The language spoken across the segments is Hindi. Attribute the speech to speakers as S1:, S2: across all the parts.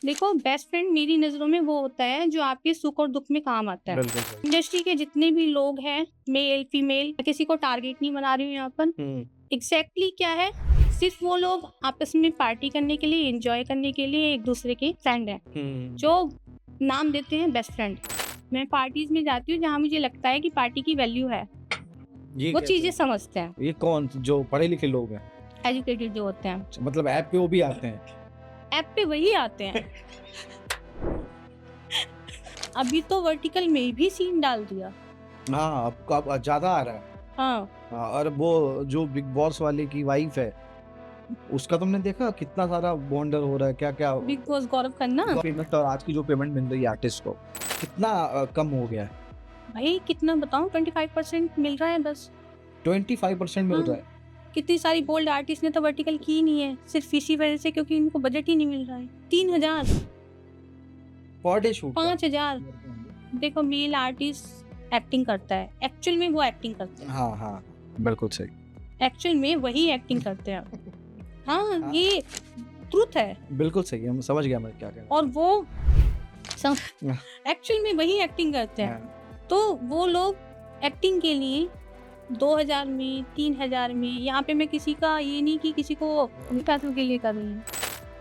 S1: देखो, बेस्ट फ्रेंड मेरी नज़रों में वो होता है जो आपके सुख और दुख में काम आता है।
S2: बिल्कुल सही।
S1: इंडस्ट्री के जितने भी लोग हैं, मेल, फीमेल, किसी को टारगेट नहीं बना रही हूँ यहाँ पर। एग्ज़ैक्टली क्या है, सिर्फ़ वो लोग आपस में पार्टी करने के लिए, एन्जॉय करने के लिए एक-दूसरे के फ्रेंड हैं, जो नाम देते हैं बेस्ट फ्रेंड। मैं पार्टीज़ में जाती हूँ जहाँ मुझे लगता है कि पार्टी की वैल्यू है,
S2: ये
S1: वो
S2: कैसे?
S1: चीज़ें समझते हैं,
S2: ये कौन जो पढ़े लिखे लोग हैं?
S1: एजुकेटेड जो होते हैं।
S2: अच्छा, मतलब ऐप पे वो भी आते हैं?
S1: ऐप पे वही आते हैं। अभी तो वर्टिकल में भी सीन डाल दिया।
S2: हाँ, अब ज़्यादा आ रहा है।
S1: हाँ,
S2: हाँ, और वो जो बिग बॉस वाले की वाइफ है, उसका तुमने देखा कितना सारा बॉन्डर हो रहा है, क्या-क्या
S1: big boss Gaurav Khanna.
S2: Payment और आज की जो पेमेंट मिल रही है आर्टिस्ट को, कितना कम हो गया है?
S1: भाई कितना बताऊँ, 25% मिल रहा है बस।
S2: 25% मिल रहा है।
S1: कितनी सारी बोल्ड आर्टिस्ट ने तो वर्टिकल की ही नहीं है, सिर्फ इसी वजह से क्योंकि इनको बजट ही नहीं मिल रहा है। 3000,
S2: पर डे शूट का।
S1: 5000। देखो, मेल आर्टिस्ट एक्टिंग करता है, एक्चुअल में वो एक्टिंग करते हैं,
S2: हाँ, हाँ, बिल्कुल सही।
S1: एक्चुअल में वही एक्टिंग करते हैं। हाँ,
S2: हाँ।
S1: ये ट्रुथ है।
S2: बिल्कुल सही है, मैं समझ गया मैं क्या कह रहा
S1: और वो
S2: हूँ।
S1: एक्चुअल में वही एक्टिंग करते हैं।
S2: हाँ,
S1: तो वो लोग एक्टिंग के लिए 2000 में, 3000 में, यहाँ पे मैं किसी का ये नहीं कि किसी को पैसों के लिए कर रही हूँ।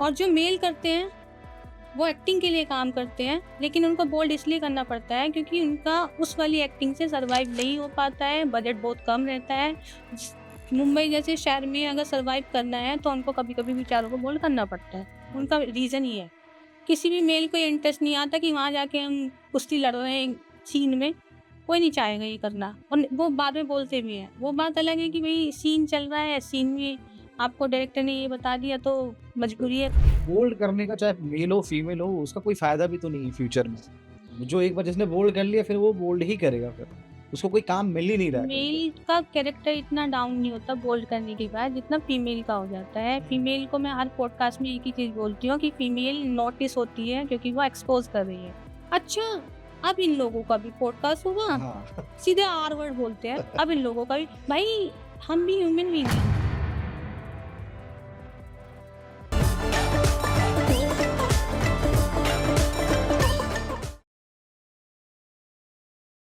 S1: और जो मेल करते हैं वो एक्टिंग के लिए काम करते हैं, लेकिन उनको बोल्ड इसलिए करना पड़ता है क्योंकि उनका उस वाली एक्टिंग से सर्वाइव नहीं हो पाता है, बजट बहुत कम रहता है। मुंबई जैसे शहर में अगर सर्वाइव करना है तो उनको कभी कभी बेचारों को बोल्ड करना पड़ता है। उनका रीज़न ये है। किसी भी मेल को ये इंटरेस्ट नहीं आता कि वहाँ जाके हम कुश्ती लड़ रहे हैं सीन में, कोई नहीं चाहेगा ये करना। और वो बाद में बोलते भी हैं। वो बात अलग है कि भाई सीन चल रहा है, सीन में आपको डायरेक्टर ने ये बता दिया तो मजबूरी है।
S2: बोल्ड करने का चाहे मेल हो फीमेल हो उसका कोई फायदा भी तो नहीं है फ्यूचर में। जो एक बार जिसने बोल्ड कर लिया फिर वो बोल्ड ही करेगा फिर। उसको कोई काम मिल ही नहीं रहा है कहीं
S1: मेल का कैरेक्टर इतना डाउन नहीं होता बोल्ड करने के बाद जितना फीमेल का हो जाता है। फीमेल को मैं हर पॉडकास्ट में एक ही चीज़ बोलती हूँ कि फीमेल नोटिस होती है क्योंकि वो एक्सपोज कर रही है। अच्छा, अब इन लोगों का भी पॉडकास्ट
S2: पे।
S1: होगा,
S2: हाँ।
S1: सीधे आर वर्ड बोलते हैं। अब इन लोगों का भी, भाई हम भी ह्यूमन बीइंग हैं।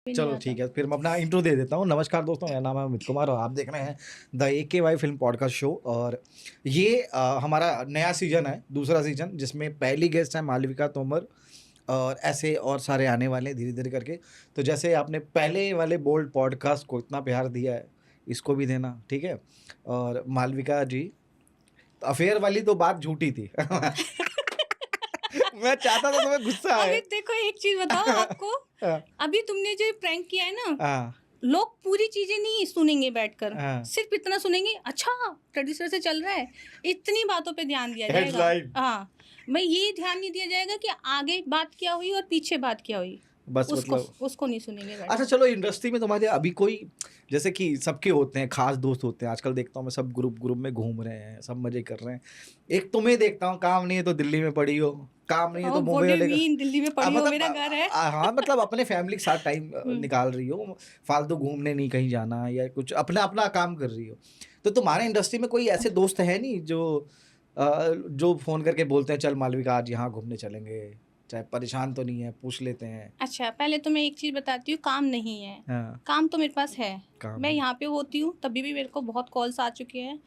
S2: चलो ठीक है, फिर मैं अपना इंट्रो दे देता हूँ। नमस्कार दोस्तों, मेरा नाम है अमित कुमार और आप देख रहे हैं the AKY film podcast show. और ये हमारा नया सीज़न है, दूसरा सीज़न, जिसमें पहली गेस्ट है मालविका तोमर और ऐसे और सारे आने वाले हैं धीरे-धीरे करके। तो जैसे आपने पहले वाले बोल्ड पॉडकास्ट को इतना प्यार दिया है, इसको भी देना, ठीक है? और मालविका जी, अफेयर वाली तो बात झूठी थी। मैं चाहता था तुम्हें गुस्सा आए।
S1: अभी देखो, एक चीज बताओ आपको।
S2: हाँ,
S1: अभी तुमने जो प्रैंक किया है ना,
S2: हाँ,
S1: लोग पूरी चीजें नहीं सुनेंगे बैठकर,
S2: हाँ।
S1: सिर्फ इतना सुनेंगे, अच्छा प्रोड्यूसर से चल रहा है। इतनी बातों पे ध्यान दिया जाएगा।
S2: हेडलाइन।
S1: हाँ, मैं ये ध्यान नहीं दिया जाएगा कि आगे बात क्या हुई और पीछे बात क्या हुई।
S2: बस
S1: उसको
S2: मतलब
S1: उसको नहीं सुनेंगे
S2: अच्छा
S1: बैठ।
S2: चलो, इंडस्ट्री में तुम्हारे अभी कोई, जैसे कि सबके होते हैं खास दोस्त होते हैं, आजकल देखता हूँ मैं सब ग्रुप में घूम रहे हैं, सब मजे कर रहे हैं। एक तुम्हें देखता हूँ, काम नहीं है तो दिल्ली में पड़ी हो, काम नहीं है तो मुंबई
S1: व्हाट डू
S2: वाले
S1: यू मीन, दिल्ली में पड़ी हो,
S2: मतलब
S1: मेरा घर है।
S2: हाँ मतलब अपने फैमिली के साथ टाइम
S1: हम्म।
S2: निकाल रही हो, फालतू घूमने नहीं कहीं जाना या कुछ अपना अपना काम कर रही हो। तो तुम्हारे इंडस्ट्री में कोई ऐसे दोस्त है नहीं जो फोन करके बोलते हैं चल मालविका आज यहाँ घूमने चलेंगे, चाहे परेशान तो नहीं है, पूछ लेते हैं।
S1: अच्छा, पहले तो मैं एक चीज बताती हूँ, काम नहीं है।
S2: हाँ,
S1: काम तो मेरे पास है।
S2: काम
S1: मैं
S2: है।
S1: यहाँ पे होती हूँ तभी भी मेरे को बहुत कॉल्स आ चुके हैं,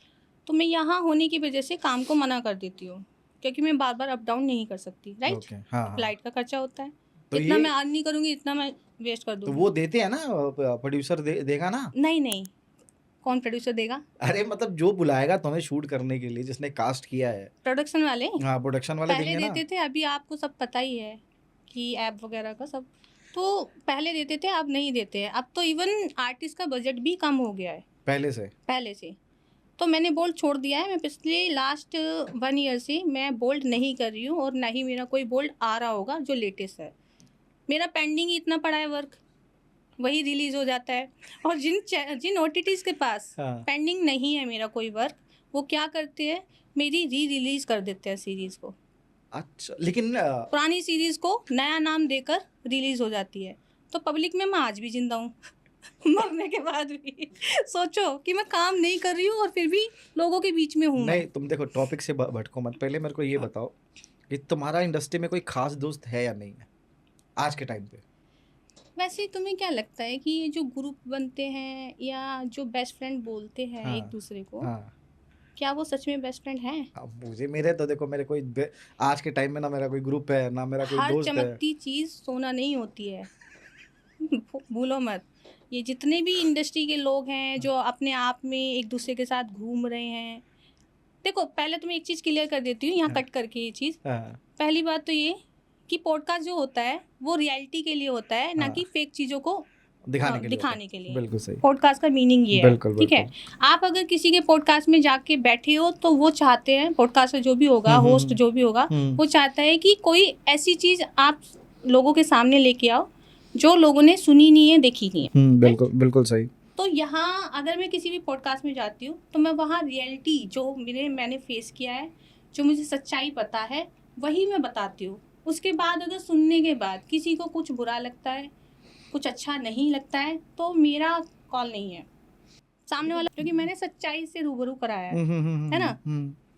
S1: तो मैं यहाँ होने की वजह से काम को मना कर देती हूँ क्योंकि मैं बार बार अप डाउन नहीं कर सकती, राइट।
S2: ओके, हाँ, हाँ।
S1: फ्लाइट का खर्चा होता है,
S2: तो
S1: जितना
S2: ये
S1: मैं अर्न नहीं करूँगी इतना मैं वेस्ट कर
S2: तो
S1: दूंगी।
S2: वो देते हैं ना, प्रोड्यूसर देगा ना?
S1: नहीं नहीं, कौन प्रोड्यूसर देगा?
S2: अरे मतलब जो बुलाएगा तुम्हें शूट करने के लिए, जिसने कास्ट किया है।
S1: प्रोडक्शन वाले
S2: हाँ, प्रोडक्शन वाले
S1: पहले
S2: देंगे ना।
S1: देते थे, अभी आपको सब पता ही है कि ऐप वगैरह का सब, तो पहले देते थे, अब नहीं देते हैं। अब तो इवन आर्टिस्ट का बजट भी कम हो गया है पहले से। तो मैंने बोल्ड छोड़ दिया है। मैं पिछले लास्ट 1 ईयर से मैं बोल्ड नहीं कर रही हूँ और ना ही मेरा कोई बोल्ड आ रहा होगा जो लेटेस्ट है। मेरा पेंडिंग ही इतना पड़ा है वर्क, वही रिलीज हो जाता है। और जिन OTTs के पास
S2: हाँ।
S1: पेंडिंग नहीं है मेरा कोई वर्क, वो क्या करते हैं, मेरी रिलीज कर देते हैं सीरीज को।
S2: अच्छा, लेकिन
S1: पुरानी सीरीज को नया नाम देकर रिलीज हो जाती है। तो पब्लिक में मैं आज भी जिंदा हूँ। मरने के बाद भी सोचो कि मैं काम नहीं कर रही हूँ और फिर भी लोगों के बीच में हूँ मैं।
S2: नहीं, तुम देखो टॉपिक से भटको मत। पहले मेरे को ये बताओ कि तुम्हारा इंडस्ट्री में कोई खास दोस्त है या नहीं है आज के टाइम पे?
S1: वैसे तुम्हें क्या लगता है कि ये जो ग्रुप बनते हैं या जो बेस्ट फ्रेंड बोलते हैं एक
S2: हाँ
S1: दूसरे को,
S2: हाँ।
S1: क्या वो सच में बेस्ट फ्रेंड हैं?
S2: अब मुझे मेरे तो देखो मेरे आज के टाइम में ना मेरा कोई ग्रुप है ना मेरा कोई
S1: हर
S2: दोस्त है।
S1: चमकती चीज़ सोना नहीं होती है। भूलो मत। ये जितने भी इंडस्ट्री के लोग हैं जो अपने आप में एक दूसरे के साथ घूम रहे हैं, देखो पहले तो मैं एक चीज़ क्लियर कर देती हूँ यहाँ
S2: हाँ
S1: कट करके ये चीज़।
S2: हाँ
S1: पहली बात तो ये कि पॉडकास्ट जो होता है वो रियलिटी के लिए होता है, ना
S2: हाँ,
S1: कि फेक चीज़ों को
S2: दिखाने के लिए होता
S1: दिखाने के
S2: है।
S1: लिए।
S2: बिल्कुल सही।
S1: पॉडकास्ट का मीनिंग ये है,
S2: बिल्कुल
S1: ठीक है?
S2: बिल्कुल।
S1: आप अगर किसी के पॉडकास्ट में जाके बैठे हो तो वो चाहते हैं, पॉडकास्टर जो भी होगा, होस्ट जो भी होगा, वो चाहता है कि कोई ऐसी चीज़ आप लोगों के सामने लेके आओ जो लोगों ने सुनी नहीं है, देखी नहीं है।
S2: बिल्कुल बिल्कुल सही।
S1: तो यहाँ अगर मैं किसी भी पॉडकास्ट में जाती हूँ तो मैं वहाँ रियलिटी जो मैंने फेस किया है, जो मुझे सच्चाई पता है, वही मैं बताती हूँ। उसके बाद अगर सुनने के बाद किसी को कुछ बुरा लगता है, कुछ अच्छा नहीं लगता है, तो मेरा कॉल नहीं है, सामने वाला, क्योंकि मैंने सच्चाई से रूबरू कराया है ना।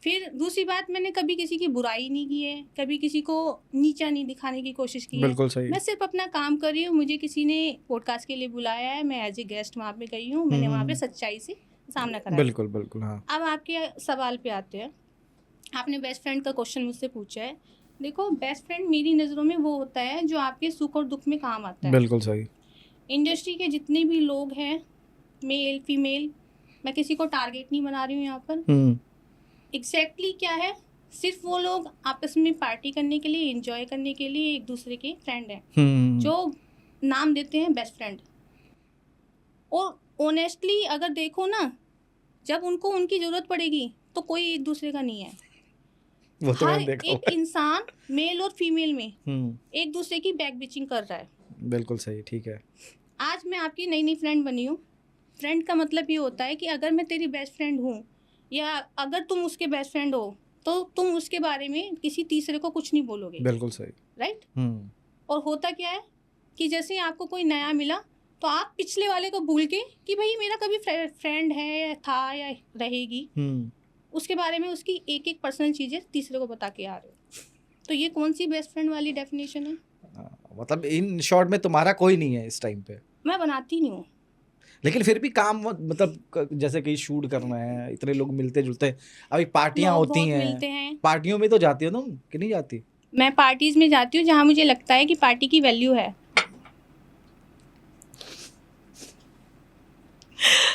S1: फिर दूसरी बात, मैंने कभी किसी की बुराई नहीं की है, कभी किसी को नीचा नहीं दिखाने की कोशिश की है।
S2: बिल्कुल सही।
S1: मैं सिर्फ अपना काम कर रही हूँ। मुझे किसी ने पॉडकास्ट के लिए बुलाया है, मैं एज ए गेस्ट वहाँ पे गई हूँ, मैंने वहाँ पे सच्चाई से सामना कराया।
S2: बिल्कुल बिल्कुल। हाँ।
S1: अब आपके सवाल पे आते हैं। आपने बेस्ट फ्रेंड का क्वेश्चन मुझसे पूछा है। देखो, बेस्ट फ्रेंड मेरी नज़रों में वो होता है जो आपके सुख और दुख में काम आता है।
S2: बिल्कुल सही।
S1: इंडस्ट्री के जितने भी लोग हैं, मेल फीमेल, मैं किसी को टारगेट नहीं बना रही हूँ यहाँ पर। एग्जैक्टली क्या है, सिर्फ वो लोग आपस में पार्टी करने के लिए, एंजॉय करने के लिए एक दूसरे के फ्रेंड हैं, जो नाम देते हैं बेस्ट फ्रेंड। और ऑनेस्टली अगर देखो ना, जब उनको उनकी ज़रूरत पड़ेगी तो कोई एक दूसरे का नहीं है।
S2: वो तो
S1: हर
S2: मैंने देखा
S1: एक
S2: हुआ है।
S1: इंसान मेल और फीमेल में एक दूसरे की बैक बिचिंग कर रहा है।
S2: बिल्कुल सही। ठीक है।
S1: आज मैं आपकी नई नई फ्रेंड बनी हूँ। फ्रेंड का मतलब ये होता है कि अगर मैं तेरी बेस्ट फ्रेंड हूँ या अगर तुम उसके बेस्ट फ्रेंड हो, तो तुम उसके बारे में किसी तीसरे को कुछ नहीं बोलोगे।
S2: बिल्कुल सही।
S1: राइट। और होता क्या है कि जैसे ही आपको कोई नया मिला तो आप पिछले वाले को भूल के कि भाई मेरा कभी फ्रेंड है, था या रहेगी, उसके बारे में उसकी एक एक पर्सनल चीज़ें तीसरे को बता के आ रहे हो। तो ये कौन सी बेस्ट फ्रेंड वाली डेफिनेशन है?
S2: मतलब इन शॉर्ट में तुम्हारा कोई नहीं है इस टाइम पे?
S1: मैं बनाती नहीं हूँ।
S2: लेकिन फिर भी काम मतलब जैसे कहीं शूट करना है, इतने लोग मिलते जुलते हैं, अभी पार्टियां
S1: लोग
S2: होती
S1: बहुत
S2: हैं,
S1: मिलते हैं।
S2: पार्टियों में तो जाती हो तुम कि नहीं जाती?
S1: मैं पार्टीज में जाती हूँ जहाँ मुझे लगता है कि पार्टी की वैल्यू है।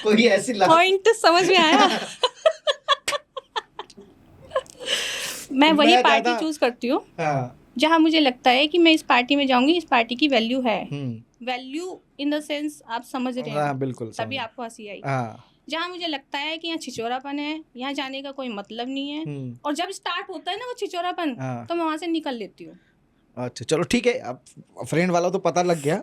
S2: कोई ऐसी
S1: पॉइंट समझ में आया? मैं वही
S2: मैं
S1: पार्टी
S2: ज्यादा
S1: चूज करती हूँ
S2: हाँ
S1: जहाँ मुझे लगता है कि मैं इस पार्टी में जाऊंगी, इस पार्टी की वैल्यू है। वैल्यू इन द सेंस आप समझ रहे
S2: हाँ
S1: हैं,
S2: बिल्कुल
S1: तभी
S2: समझ।
S1: आपको हंसी आई।
S2: हाँ
S1: जहाँ मुझे लगता है कि यहाँ छिचोरापन है, यहाँ जाने का कोई मतलब नहीं है, और जब स्टार्ट होता है ना वो छिचोरापन,
S2: हाँ।
S1: तो मैं वहाँ से निकल लेती हूँ।
S2: अच्छा चलो ठीक है। अब फ्रेंड वाला तो पता लग गया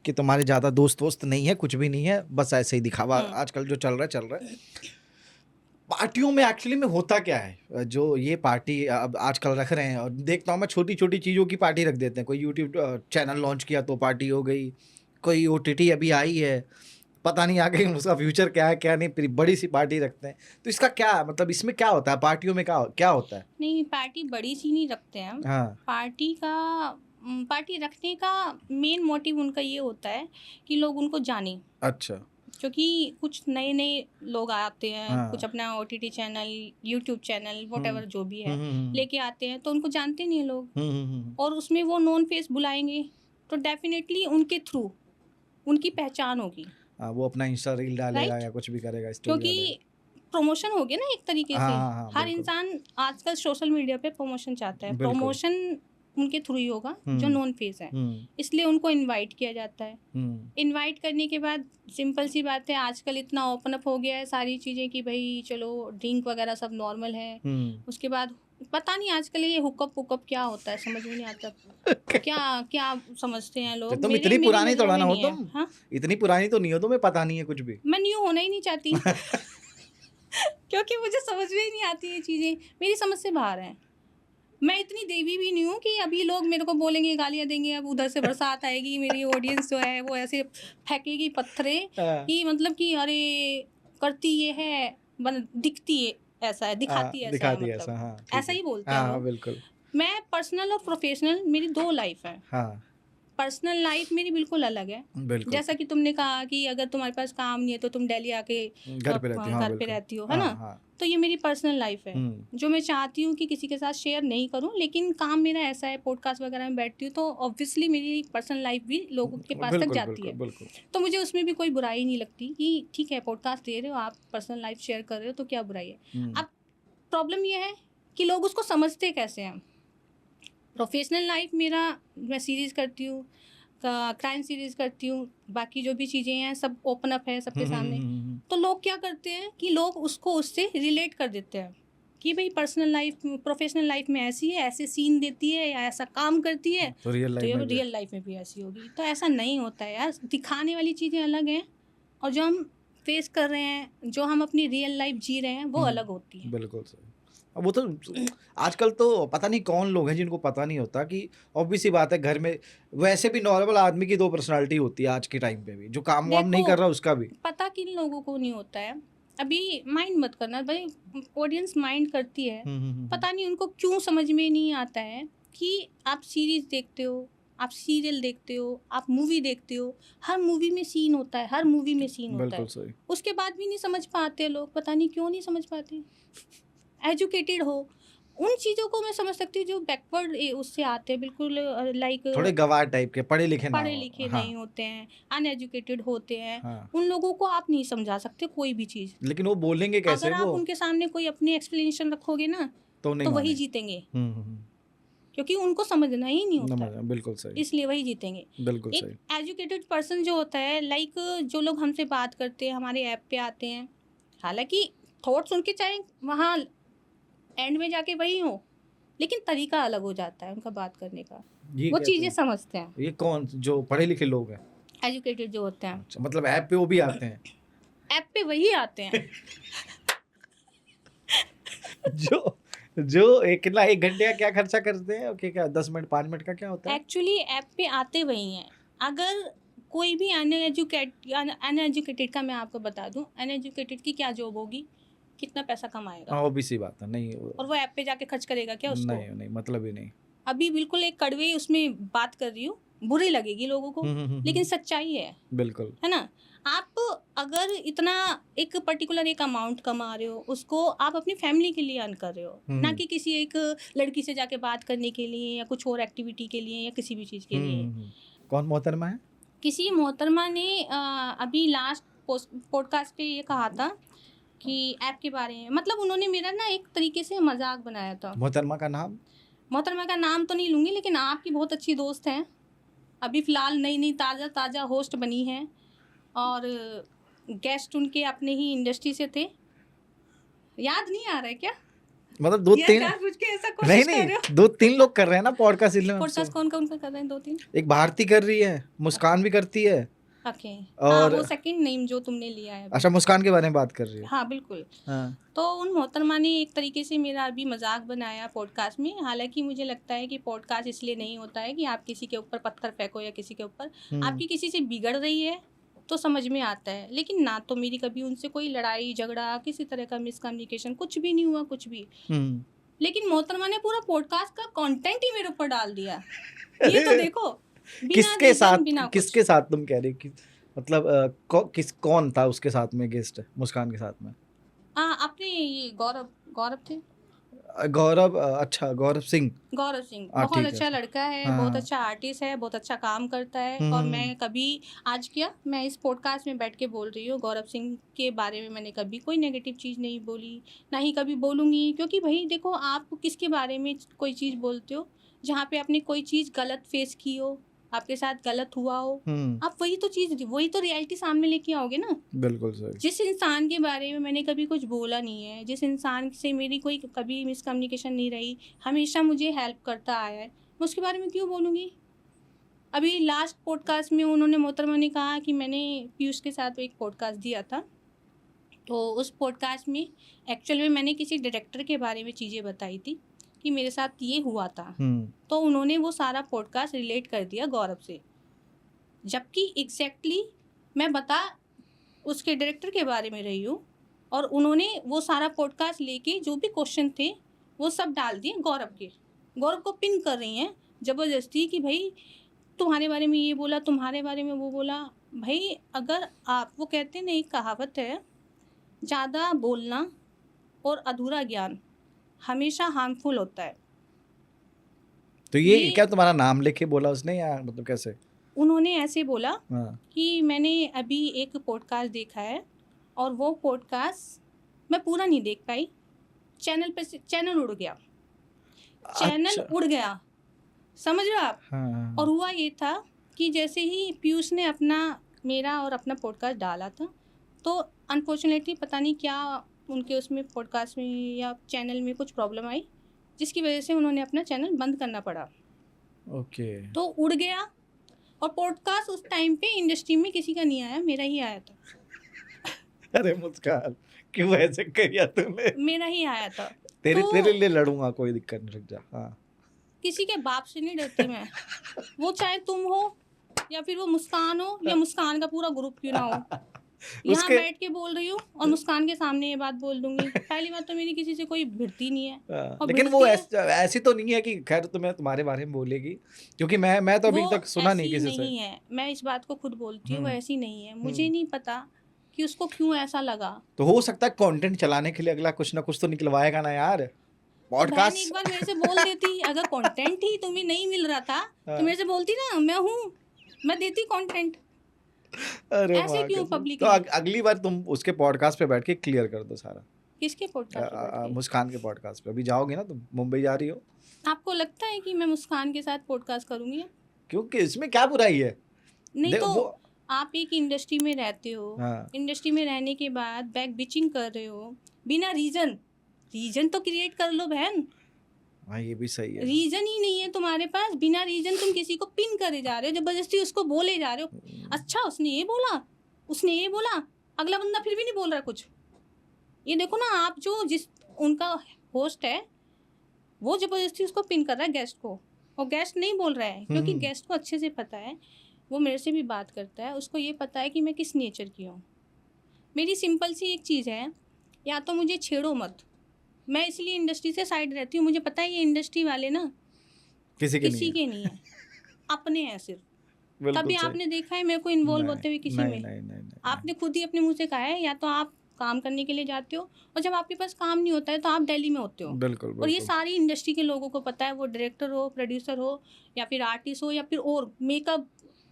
S2: कि तुम्हारे ज़्यादा दोस्त नहीं है, कुछ भी नहीं है, बस ऐसे ही दिखावा आजकल जो चल रहा है। पार्टियों में एक्चुअली में होता क्या है, जो ये पार्टी अब आजकल रख रहे हैं, और देखता हूँ मैं छोटी छोटी चीज़ों की पार्टी रख देते हैं। कोई यूट्यूब चैनल लॉन्च किया तो पार्टी हो गई, कोई OTT अभी आई है, पता नहीं आगे उसका फ्यूचर क्या है क्या नहीं, फिर बड़ी सी पार्टी रखते हैं। तो इसका क्या मतलब, इसमें क्या होता है, पार्टियों में क्या होता है?
S1: नहीं, पार्टी बड़ी सी नहीं रखते हैं हम।
S2: हाँ
S1: पार्टी रखने का मेन मोटिव उनका ये होता है कि लोग उनको जाने।
S2: अच्छा।
S1: क्योंकि कुछ नए नए लोग आते हैं,
S2: हाँ।
S1: कुछ अपना OTT channel, YouTube channel, whatever जो भी है
S2: हम्म।
S1: लेके आते हैं, तो उनको जानते नहीं हैं लोग। और उसमें वो नॉन फेस बुलाएंगे तो डेफिनेटली उनके थ्रू उनकी पहचान होगी।
S2: वो अपना इंस्टा रील डालेगा
S1: राइट।
S2: या कुछ भी करेगा, स्टोरी
S1: क्योंकि प्रमोशन हो गया ना एक तरीके से।
S2: हाँ,
S1: हर
S2: बिल्कुल।
S1: इंसान आजकल सोशल मीडिया पे प्रमोशन चाहता है।
S2: बिल्कुल।
S1: प्रमोशन उनके थ्रू ही होगा जो नॉन फेस है, इसलिए उनको इनवाइट किया जाता है। इनवाइट करने के बाद सिंपल सी बात है, आजकल इतना ओपन अप हो गया है सारी चीज़ें कि भाई चलो ड्रिंक वगैरह सब नॉर्मल है। उसके बाद पता नहीं आजकल ये हुकअप क्या होता है, समझ में नहीं आता। क्या क्या समझते हैं लोग।
S2: तुम इतनी पुरानी थोड़ा ना हो तुम। हाँ? इतनी पुरानी तो नहीं हो, तुम्हें पता नहीं है कुछ भी।
S1: मैं न्यू होना ही नहीं चाहती क्योंकि मुझे समझ में ही नहीं आती ये चीज़ें, मेरी समझ से बाहर हैं। मैं इतनी देवी भी नहीं हूँ कि अभी लोग मेरे को बोलेंगे, गालियाँ देंगे, अब उधर से बरसात आएगी, मेरी ऑडियंस जो है वो ऐसे फेंकेगी पत्थरे कि मतलब कि अरे करती ये है, दिखती है ऐसा है, दिखाती है ऐसा है, मतलब
S2: हाँ,
S1: ऐसा ही बोलते हैं लोग।
S2: बिल्कुल।
S1: मैं पर्सनल और प्रोफेशनल, मेरी 2 लाइफ है।
S2: हाँ,
S1: पर्सनल लाइफ मेरी बिल्कुल अलग है।
S2: बिल्कुल।
S1: जैसा कि तुमने कहा कि अगर तुम्हारे पास काम नहीं है तो तुम दिल्ली आके
S2: घर पे रहती हूँ, हाँ,
S1: घर पे
S2: बिल्कुल।
S1: रहती हो, है
S2: हाँ,
S1: ना?
S2: हाँ।
S1: तो ये मेरी पर्सनल लाइफ है,
S2: हुँ,
S1: जो मैं चाहती हूँ कि किसी के साथ शेयर नहीं करूँ, लेकिन काम मेरा ऐसा है, पॉडकास्ट वगैरह में बैठती हूँ, तो ऑब्वियसली मेरी पर्सनल लाइफ भी लोगों के पास तक
S2: बिल्कुल,
S1: जाती
S2: बिल्कुल,
S1: है।
S2: बिल्कुल।
S1: तो मुझे उसमें भी कोई बुराई नहीं लगती कि ठीक है, पॉडकास्ट दे रहे हो आप, पर्सनल लाइफ शेयर कर रहे हो, तो क्या बुराई है?
S2: हुँ,
S1: अब प्रॉब्लम ये है कि लोग उसको समझते कैसे हैं? प्रोफेशनल लाइफ मेरा, मैं सीरीज़ करती हूँ, क्राइम सीरीज़ करती हूँ, बाकी जो भी चीज़ें हैं सब ओपन अप है सबके
S2: हुँ, हुँ,
S1: सामने।
S2: हुँ, हुँ, हुँ।
S1: तो लोग क्या करते हैं कि लोग उसको उससे रिलेट कर देते हैं कि भई पर्सनल लाइफ, प्रोफेशनल लाइफ में ऐसी है, ऐसे सीन देती है या ऐसा काम करती है,
S2: तो रियल
S1: तो
S2: लाइफ
S1: ये
S2: में भी है।
S1: रियल लाइफ में भी ऐसी होगी। तो ऐसा नहीं होता है यार, दिखाने वाली चीज़ें अलग हैं और जो हम फेस कर रहे हैं, जो हम अपनी रियल लाइफ जी रहे हैं, वो अलग होती है।
S2: बिल्कुल सही। अब वो तो आजकल तो पता नहीं कौन लोग हैं जिनको पता नहीं होता कि ऑब्वियस सी बात है, घर में वैसे भी नॉर्मल आदमी की 2 पर्सनैलिटी होती है आज के टाइम पे भी, जो काम-वाम नहीं
S1: देखो,
S2: कर रहा उसका भी।
S1: पता किन लोगों को नहीं होता है, अभी माइंड मत करना भाई, ऑडियंस माइंड करती है।
S2: हुँ, हुँ, हुँ, हुँ।
S1: पता नहीं उनको क्यों समझ में नहीं आता है कि आप सीरीज़ देखते हो, आप सीरियल देखते हो, आप मूवी देखते हो, हर मूवी में सीन होता है, हर मूवी में सीन होता
S2: बिल्कुल
S1: है।
S2: सही।
S1: उसके बाद भी नहीं समझ पाते लोग, पता नहीं क्यों नहीं समझ पाते। एजुकेटेड हो, उन चीज़ों को मैं समझ सकती हूँ जो बैकवर्ड उससे आते हैं, बिल्कुल लाइक
S2: थोड़े गँवार टाइप के, पढ़े-लिखे ना
S1: पढ़े
S2: हो।
S1: लिखे
S2: हाँ,
S1: नहीं होते हैं, अनएजुकेटेड होते हैं,
S2: हाँ।
S1: उन लोगों को आप नहीं समझा सकते कोई भी चीज़।
S2: लेकिन वो बोलेंगे कैसे
S1: अगर आप
S2: वो?
S1: उनके सामने कोई अपनी एक्सप्लेनेशन रखोगे ना,
S2: तो नहीं
S1: तो वही
S2: मानेंगे।
S1: जीतेंगे,
S2: हुँ, हुँ, हुँ।
S1: क्योंकि उनको समझना ही नहीं होता है,
S2: बिल्कुल सही,
S1: इसलिए वही जीतेंगे।
S2: बिल्कुल
S1: एक
S2: सही।
S1: एजुकेटेड पर्सन जो होता है, लाइक जो लोग हमसे बात करते हैं, हमारे ऐप पे आते हैं, हालाँकि थॉट्स उनके चाहे वहाँ एंड में जाके वही हो, लेकिन तरीका अलग हो जाता है उनका बात करने का।
S2: ये
S1: वो
S2: कैसे?
S1: चीज़ें समझते हैं,
S2: ये कौन जो पढ़े-लिखे लोग हैं?
S1: एजुकेटेड जो होते हैं।
S2: अच्छा, मतलब ऐप पे वो भी आते हैं?
S1: ऐप पे वही आते हैं।
S2: जो जो एक कितना 1 घंटे का क्या खर्चा करते हैं? ओके, क्या 10 मिनट 5 मिनट का क्या होता है?
S1: एक्चुअली ऐप पे आते वही हैं। अगर कोई भी अनएजुकेटेड का मैं आपको बता दूँ, अनएजुकेटेड की क्या जॉब होगी? कितना पैसा कमाएगा?
S2: हाँ, ऑब्वियस सी बात है। नहीं
S1: और वो ऐप पे जाके खर्च करेगा क्या उसको?
S2: नहीं, नहीं मतलब ही नहीं।
S1: अभी बिल्कुल एक कड़वी उसमें बात कर रही हूँ, बुरी लगेगी लोगों को,
S2: हुँ, हुँ, हुँ,
S1: लेकिन
S2: हुँ।
S1: सच्चाई
S2: बिल्कुल।
S1: है ना? आप अगर इतना एक पर्टिकुलर एक अमाउंट कमा रहे हो, उसको आप अपनी फैमिली के लिए अर्न कर रहे हो, ना
S2: हुँ।
S1: कि किसी एक लड़की से जाके बात करने के लिए या कुछ और एक्टिविटी के लिए या किसी भी चीज़ के
S2: हुँ,
S1: लिए।
S2: हुँ, हुँ। कौन मोहतरमा है?
S1: किसी मोहतरमा ने अभी लास्ट पॉडकास्ट पे ये कहा था कि ऐप के बारे में, मतलब उन्होंने मेरा ना एक तरीके से मजाक बनाया था।
S2: मोहतरमा का नाम?
S1: मोहतरमा का नाम तो नहीं लूँगी, लेकिन आपकी बहुत अच्छी दोस्त हैं, अभी फ़िलहाल नई नई ताज़ा ताज़ा होस्ट बनी हैं और गेस्ट उनके अपने ही इंडस्ट्री से थे। याद नहीं आ रहा है क्या?
S2: मतलब
S1: या
S2: 2-3
S1: जानबूझ के ऐसा
S2: नहीं,
S1: कोशिश कर रहे हो?
S2: नहीं 2-3 लोग कर रहे हैं ना पॉडकास्ट इसलिए मैं आपसे
S1: पॉडकास्ट कौन-कौन का कर रहे हैं 2-3?
S2: एक भारती कर रही है, मुस्कान भी करती है
S1: ओके। हाँ,
S2: और
S1: वो सेकंड नेम जो तुमने लिया है अभी।
S2: अच्छा मुस्कान के बारे में बात कर रही है।
S1: हाँ, बिल्कुल।
S2: हाँ।
S1: तो उन मोहतरमा ने एक तरीके से मेरा अभी मजाक बनाया पॉडकास्ट में। हालांकि मुझे लगता है कि पॉडकास्ट इसलिए नहीं होता है कि आप किसी के ऊपर पत्थर फेंको या किसी के ऊपर,
S2: हुँ।
S1: आपकी किसी से बिगड़ रही है तो समझ में आता है, लेकिन ना तो मेरी कभी उनसे कोई लड़ाई झगड़ा, किसी तरह का मिसकम्युनिकेशन कुछ भी नहीं हुआ, कुछ भी।
S2: हुँ।
S1: लेकिन मोहतरमा ने पूरा पॉडकास्ट का कंटेंट ही मेरे ऊपर डाल दिया। ये तो देखो, बिना
S2: किसके
S1: रीजन,
S2: साथ
S1: बिना कुछ।
S2: किसके साथ तुम कह रही कि मतलब कौन था उसके साथ में गेस्ट मुस्कान के साथ में?
S1: अपने ये गौरव गौरव थे।
S2: गौरव अच्छा गौरव सिंह।
S1: गौरव सिंह
S2: हाँ,
S1: बहुत
S2: ठीक है।
S1: अच्छा लड़का है,
S2: हाँ,
S1: बहुत
S2: हाँ।
S1: अच्छा आर्टिस्ट है, बहुत अच्छा काम करता है।
S2: हुँ,
S1: और
S2: हुँ,
S1: मैं कभी आज क्या मैं इस पॉडकास्ट में बैठ के बोल रही हूँ, गौरव सिंह के बारे में मैंने कभी कोई नेगेटिव चीज़ नहीं बोली, ना ही कभी बोलूँगी, क्योंकि भाई देखो, आप किसके बारे में कोई चीज़ बोलते हो जहाँ पे आपने कोई चीज़ गलत फेस की हो, आपके साथ गलत हुआ हो,
S2: हुँ।
S1: आप वही तो रियलिटी सामने लेके आओगे ना।
S2: बिल्कुल सही।
S1: जिस इंसान के बारे में मैंने कभी कुछ बोला नहीं है, जिस इंसान से मेरी कोई कभी मिसकम्युनिकेशन नहीं रही, हमेशा मुझे हेल्प करता आया है, मैं उसके बारे में क्यों बोलूँगी? अभी लास्ट पॉडकास्ट में उन्होंने, मोहतरमा ने कहा कि मैंने पीयूष के साथ एक पॉडकास्ट दिया था, तो उस पॉडकास्ट में एक्चुअल में मैंने किसी डायरेक्टर के बारे में चीज़ें बताई थी कि मेरे साथ ये हुआ था।
S2: हुँ।
S1: तो उन्होंने वो सारा पॉडकास्ट रिलेट कर दिया गौरव से, जबकि एग्जैक्टली मैं बता उसके डायरेक्टर के बारे में रही हूँ, और उन्होंने वो सारा पॉडकास्ट लेके जो भी क्वेश्चन थे वो सब डाल दिए गौरव के। गौरव को पिन कर रही हैं ज़बरदस्ती कि भाई तुम्हारे बारे में ये बोला, तुम्हारे बारे में वो बोला। भाई अगर आप, वो कहते हैं ना, एक कहावत है, ज़्यादा बोलना और अधूरा ज्ञान हमेशा हार्मफुल होता है।
S2: तो ये
S1: ये
S2: क्या तुम्हारा नाम लेके बोला उसने या मतलब कैसे?
S1: उन्होंने ऐसे बोला
S2: हाँ।
S1: कि मैंने अभी एक पॉडकास्ट देखा है और वो पॉडकास्ट मैं पूरा नहीं देख पाई, चैनल पे से चैनल उड़ गया, चैनल
S2: अच्छा।
S1: उड़ गया, समझ रहे हो आप?
S2: हाँ।
S1: और हुआ ये था कि जैसे ही पीयूष ने अपना, मेरा और अपना पॉडकास्ट डाला था, तो अनफॉर्चुनेटली पता नहीं क्या उनके उसमें पॉडकास्ट में या चैनल में कुछ प्रॉब्लम आई, जिसकी वजह से उन्होंने अपना चैनल बंद करना पड़ा।
S2: ओके।
S1: तो उड़ गया, और पॉडकास्ट उस टाइम पे इंडस्ट्री में किसी का नहीं आया, मेरा ही आया था,
S2: अरे मुस्कान, क्यों ऐसे किया तूने?
S1: मेरा ही आया था।
S2: तेरे
S1: तो
S2: तेरे लिए लड़ूंगा, कोई दिक्कत नहीं, रुक जा। हाँ।
S1: किसी के बाप से नहीं डरती मैं, वो चाहे तुम हो या फिर वो मुस्कान हो या मुस्कान का पूरा ग्रुप क्यों ना हो। यहाँ
S2: उसके
S1: बैठ के बोल रही हूँ और मुस्कान के सामने ये बात बोल दूंगी। पहली बात तो मेरी किसी से कोई भिड़ती नहीं है, और
S2: लेकिन वो
S1: भिड़ती है
S2: ऐसी तो नहीं है कि खैर तुम्हें तुम्हारे बारे में बोलेगी, क्योंकि मैं तो अभी
S1: वो
S2: तक सुना नहीं
S1: ऐसी
S2: किसी से।
S1: नहीं है। मैं इस बात को खुद बोलती हूँ, वो
S2: हम्म।
S1: ऐसी नहीं है। मुझे
S2: हम्म।
S1: नहीं पता कि उसको क्यों ऐसा लगा।
S2: तो हो सकता है कंटेंट चलाने के लिए अगला कुछ ना कुछ तो निकलवाएगा ना यार,
S1: तो बहन एक
S2: पॉडकास्ट।
S1: बार मेरे से बोल देती, अगर कंटेंट ही तुम्हें नहीं मिल रहा था तो मेरे से बोलती ना, मैं हूँ, मैं देती कंटेंट।
S2: अरे
S1: ऐसे
S2: माँ
S1: क्यों
S2: कसम। तो
S1: पब्लिकली?
S2: अगली बार तुम उसके पॉडकास्ट पे बैठ के क्लियर कर दो सारा।
S1: किसके पॉडकास्ट पे बैठ के?
S2: मुस्कान के पॉडकास्ट पे अभी जाओगी ना, तुम मुंबई जा रही हो,
S1: आपको लगता है कि मैं मुस्कान के साथ पॉडकास्ट करूंगी?
S2: क्योंकि इसमें क्या बुराई है?
S1: नहीं तो
S2: वो
S1: आप एक इंडस्ट्री में रहते हो,
S2: हाँ
S1: इंडस्ट्री में रहने के बाद बैक बिचिंग कर रहे हो बिना रीजन तो क्रिएट कर लो बहन।
S2: हाँ, ये भी सही है।
S1: रीजन ही नहीं है तुम्हारे पास, बिना रीजन तुम किसी को पिन करे जा रहे हो, जबरदस्ती उसको बोले जा रहे हो। अच्छा उसने ये बोला, उसने ये बोला, अगला बंदा फिर भी नहीं बोल रहा कुछ। ये देखो ना, आप जो जिस उनका होस्ट है वो जबरदस्ती उसको पिन कर रहा है गेस्ट को, और गेस्ट नहीं बोल रहा है, क्योंकि गेस्ट को अच्छे से पता है, वो मेरे से भी बात करता है, उसको ये पता है कि मैं किस नेचर की हूँ। मेरी सिंपल सी एक चीज़ है, या तो मुझे छेड़ो मत। मैं इसलिए इंडस्ट्री से साइड रहती हूँ, मुझे पता है ये इंडस्ट्री वाले ना
S2: किसी के
S1: किसी
S2: नहीं
S1: के नहीं है, अपने हैं सिर्फ।
S2: है। बिल्कुल
S1: कभी
S2: सही।
S1: आपने देखा है मेरे को इन्वॉल्व
S2: नहीं,
S1: होते हुए किसी
S2: नहीं,
S1: में?
S2: नहीं, नहीं, नहीं,
S1: आपने खुद ही अपने मुंह से कहा है, या तो आप काम करने के लिए जाते हो, और जब आपके पास काम नहीं होता है तो आप दिल्ली में होते हो।
S2: बिल्कुल
S1: और ये
S2: बिल्कुल।
S1: सारी इंडस्ट्री के लोगों को पता है, वो डायरेक्टर हो, प्रोड्यूसर हो, या फिर आर्टिस्ट हो, या फिर और मेकअप,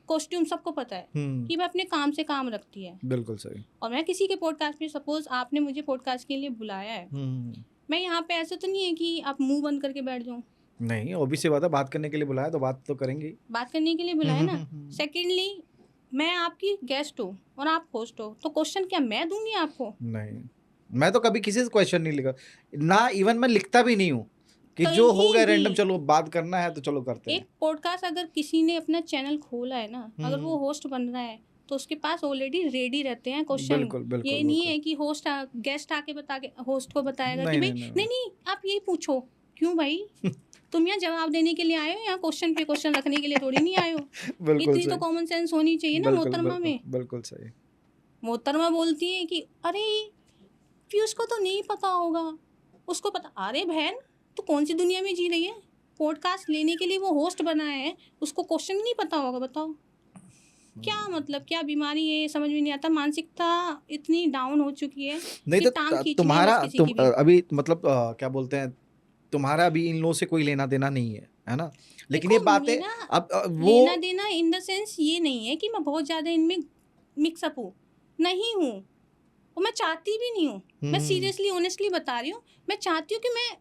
S1: कॉस्ट्यूम, सबको पता है कि मैं अपने काम से काम रखती है।
S2: बिल्कुल सही।
S1: और मैं किसी के पॉडकास्ट में, सपोज आपने मुझे पॉडकास्ट के लिए बुलाया है, मैं यहाँ पे ऐसा तो नहीं है कि आप मुंह बंद करके बैठ जाऊँ।
S2: नहीं, ऑब्वियसली बात है, बात करने के लिए बुलाया तो बात तो करेंगे।
S1: बात करने के लिए बुलाया ना। सेकेंडली मैं आपकी गेस्ट हूँ और आप होस्ट हो, तो क्वेश्चन क्या मैं दूंगी आपको?
S2: नहीं, मैं तो कभी किसी से क्वेश्चन नहीं लिखा ना, इवन मैं लिखता भी नहीं हूँ कि जो हो गया
S1: कहीं
S2: रैंडम,
S1: भी
S2: चलो बात करना है तो चलो करते
S1: एक
S2: हैं।
S1: पॉडकास्ट अगर किसी ने अपना चैनल खोला है ना, अगर वो होस्ट बन रहा है, तो उसके पास ऑलरेडी रेडी रहते हैं क्वेश्चन।
S2: बिल्कुल बिल्कुल
S1: ये नहीं
S2: बिल्कुल।
S1: है कि गेस्ट आके बता के होस्ट को बताएगा कि
S2: नहीं
S1: भाई
S2: नहीं नहीं
S1: नहीं नहीं आप यही पूछो। क्यों भाई? तुम यहाँ जवाब देने के लिए आए हो, यहाँ क्वेश्चन पे क्वेश्चन रखने के लिए थोड़ी नहीं आए हो।
S2: बिल्कुल
S1: इतनी तो
S2: सही।
S1: कॉमन सेंस होनी चाहिए ना
S2: बिल्कुल
S1: मोहतरमा
S2: बिल्कुल
S1: में।
S2: बिल्कुल सही।
S1: मोहतरमा बोलती है कि अरे पीयूष को तो नहीं पता होगा, उसको पता। अरे बहन तो कौन सी दुनिया में जी रही है? पॉडकास्ट लेने के लिए वो होस्ट बनाया है, उसको क्वेश्चन नहीं पता होगा? बताओ क्या मतलब, क्या बीमारी है, समझ में नहीं आता। मानसिकता इतनी डाउन हो चुकी है
S2: नहीं
S1: कि
S2: तो
S1: टांग खींचनी है
S2: तुम्हारा
S1: बस किसी की भी।
S2: अभी मतलब क्या बोलते हैं, तुम्हारा अभी इन लोगों से कोई लेना देना नहीं है ना, लेकिन ये
S1: देखो
S2: बातें
S1: मेरा
S2: अब वो
S1: लेना देना इन द सेंस ये नहीं है कि मैं बहुत ज़्यादा इनमें मिक्सअप हूँ, नहीं हूँ, और मैं चाहती भी नहीं हूँ। मैं सीरियसली ऑनेस्टली बता रही हूँ, मैं चाहती हूँ कि मैं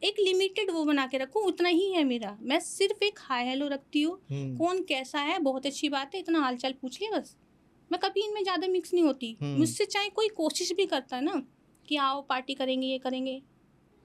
S1: एक लिमिटेड वो बना के रखूँ, उतना ही है मेरा। मैं सिर्फ एक हाय हेलो रखती हूँ, कौन कैसा है बहुत अच्छी बात है, इतना हालचाल पूछ लिया बस। मैं कभी इनमें ज़्यादा मिक्स नहीं होती। मुझसे चाहे कोई कोशिश भी करता है ना कि आओ पार्टी करेंगे, ये करेंगे,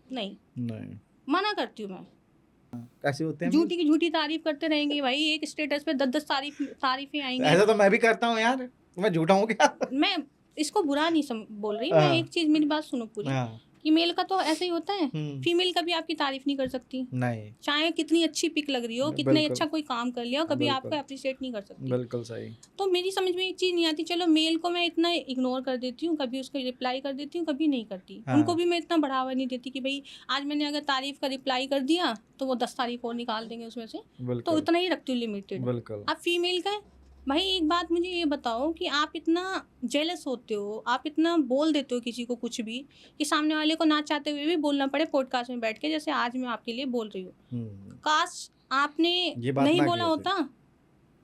S1: नहीं,
S2: नहीं
S1: मना करती हूँ मैं।
S2: कैसे होते हैं
S1: झूठी की झूठी तारीफ करते रहेंगे भाई, एक स्टेटस पे 10-10 तारीफें आएंगी।
S2: ऐसा तो मैं भी करता हूँ यार, मैं झूठा हूँ क्या?
S1: मैं इसको बुरा नहीं बोल रही, मैं एक चीज़, मेरी बात सुनो पूरी,
S2: हाँ
S1: ये मेल का तो ऐसा ही होता है,
S2: हम्म,
S1: फीमेल कभी आपकी तारीफ नहीं कर सकती,
S2: नहीं,
S1: चाहे कितनी अच्छी पिक लग रही हो, कितना
S2: बिल्कुल,
S1: अच्छा कोई काम कर लिया हो, कभी आपको
S2: बिल्कुल,
S1: अप्रिशिएट नहीं कर सकती।
S2: बिल्कुल सही।
S1: तो मेरी समझ में एक चीज़ नहीं आती, चलो मेल को मैं इतना इग्नोर कर देती हूँ, कभी उसको रिप्लाई कर देती हूँ, कभी नहीं करती। उनको
S2: हाँ,
S1: भी मैं इतना बढ़ावा नहीं देती कि भई आज मैंने अगर तारीफ़ का रिप्लाई कर दिया, तो वो 10 तारीफ़ और निकाल देंगे उसमें से, तो
S2: बिल्कुल,
S1: उतना ही रखती हूँ लिमिटेड।
S2: बिल्कुल।
S1: अब फीमेल का है, भाई एक बात मुझे ये बताओ कि आप इतना जेलस होते हो, आप इतना बोल देते हो किसी को कुछ भी, कि सामने वाले को ना चाहते हुए भी बोलना पड़े पॉडकास्ट में बैठ के, जैसे आज मैं आपके लिए बोल रही हूँ।
S2: हुँ,
S1: काश आपने
S2: ये बात
S1: नहीं
S2: ना की
S1: बोला
S2: होती।
S1: होता,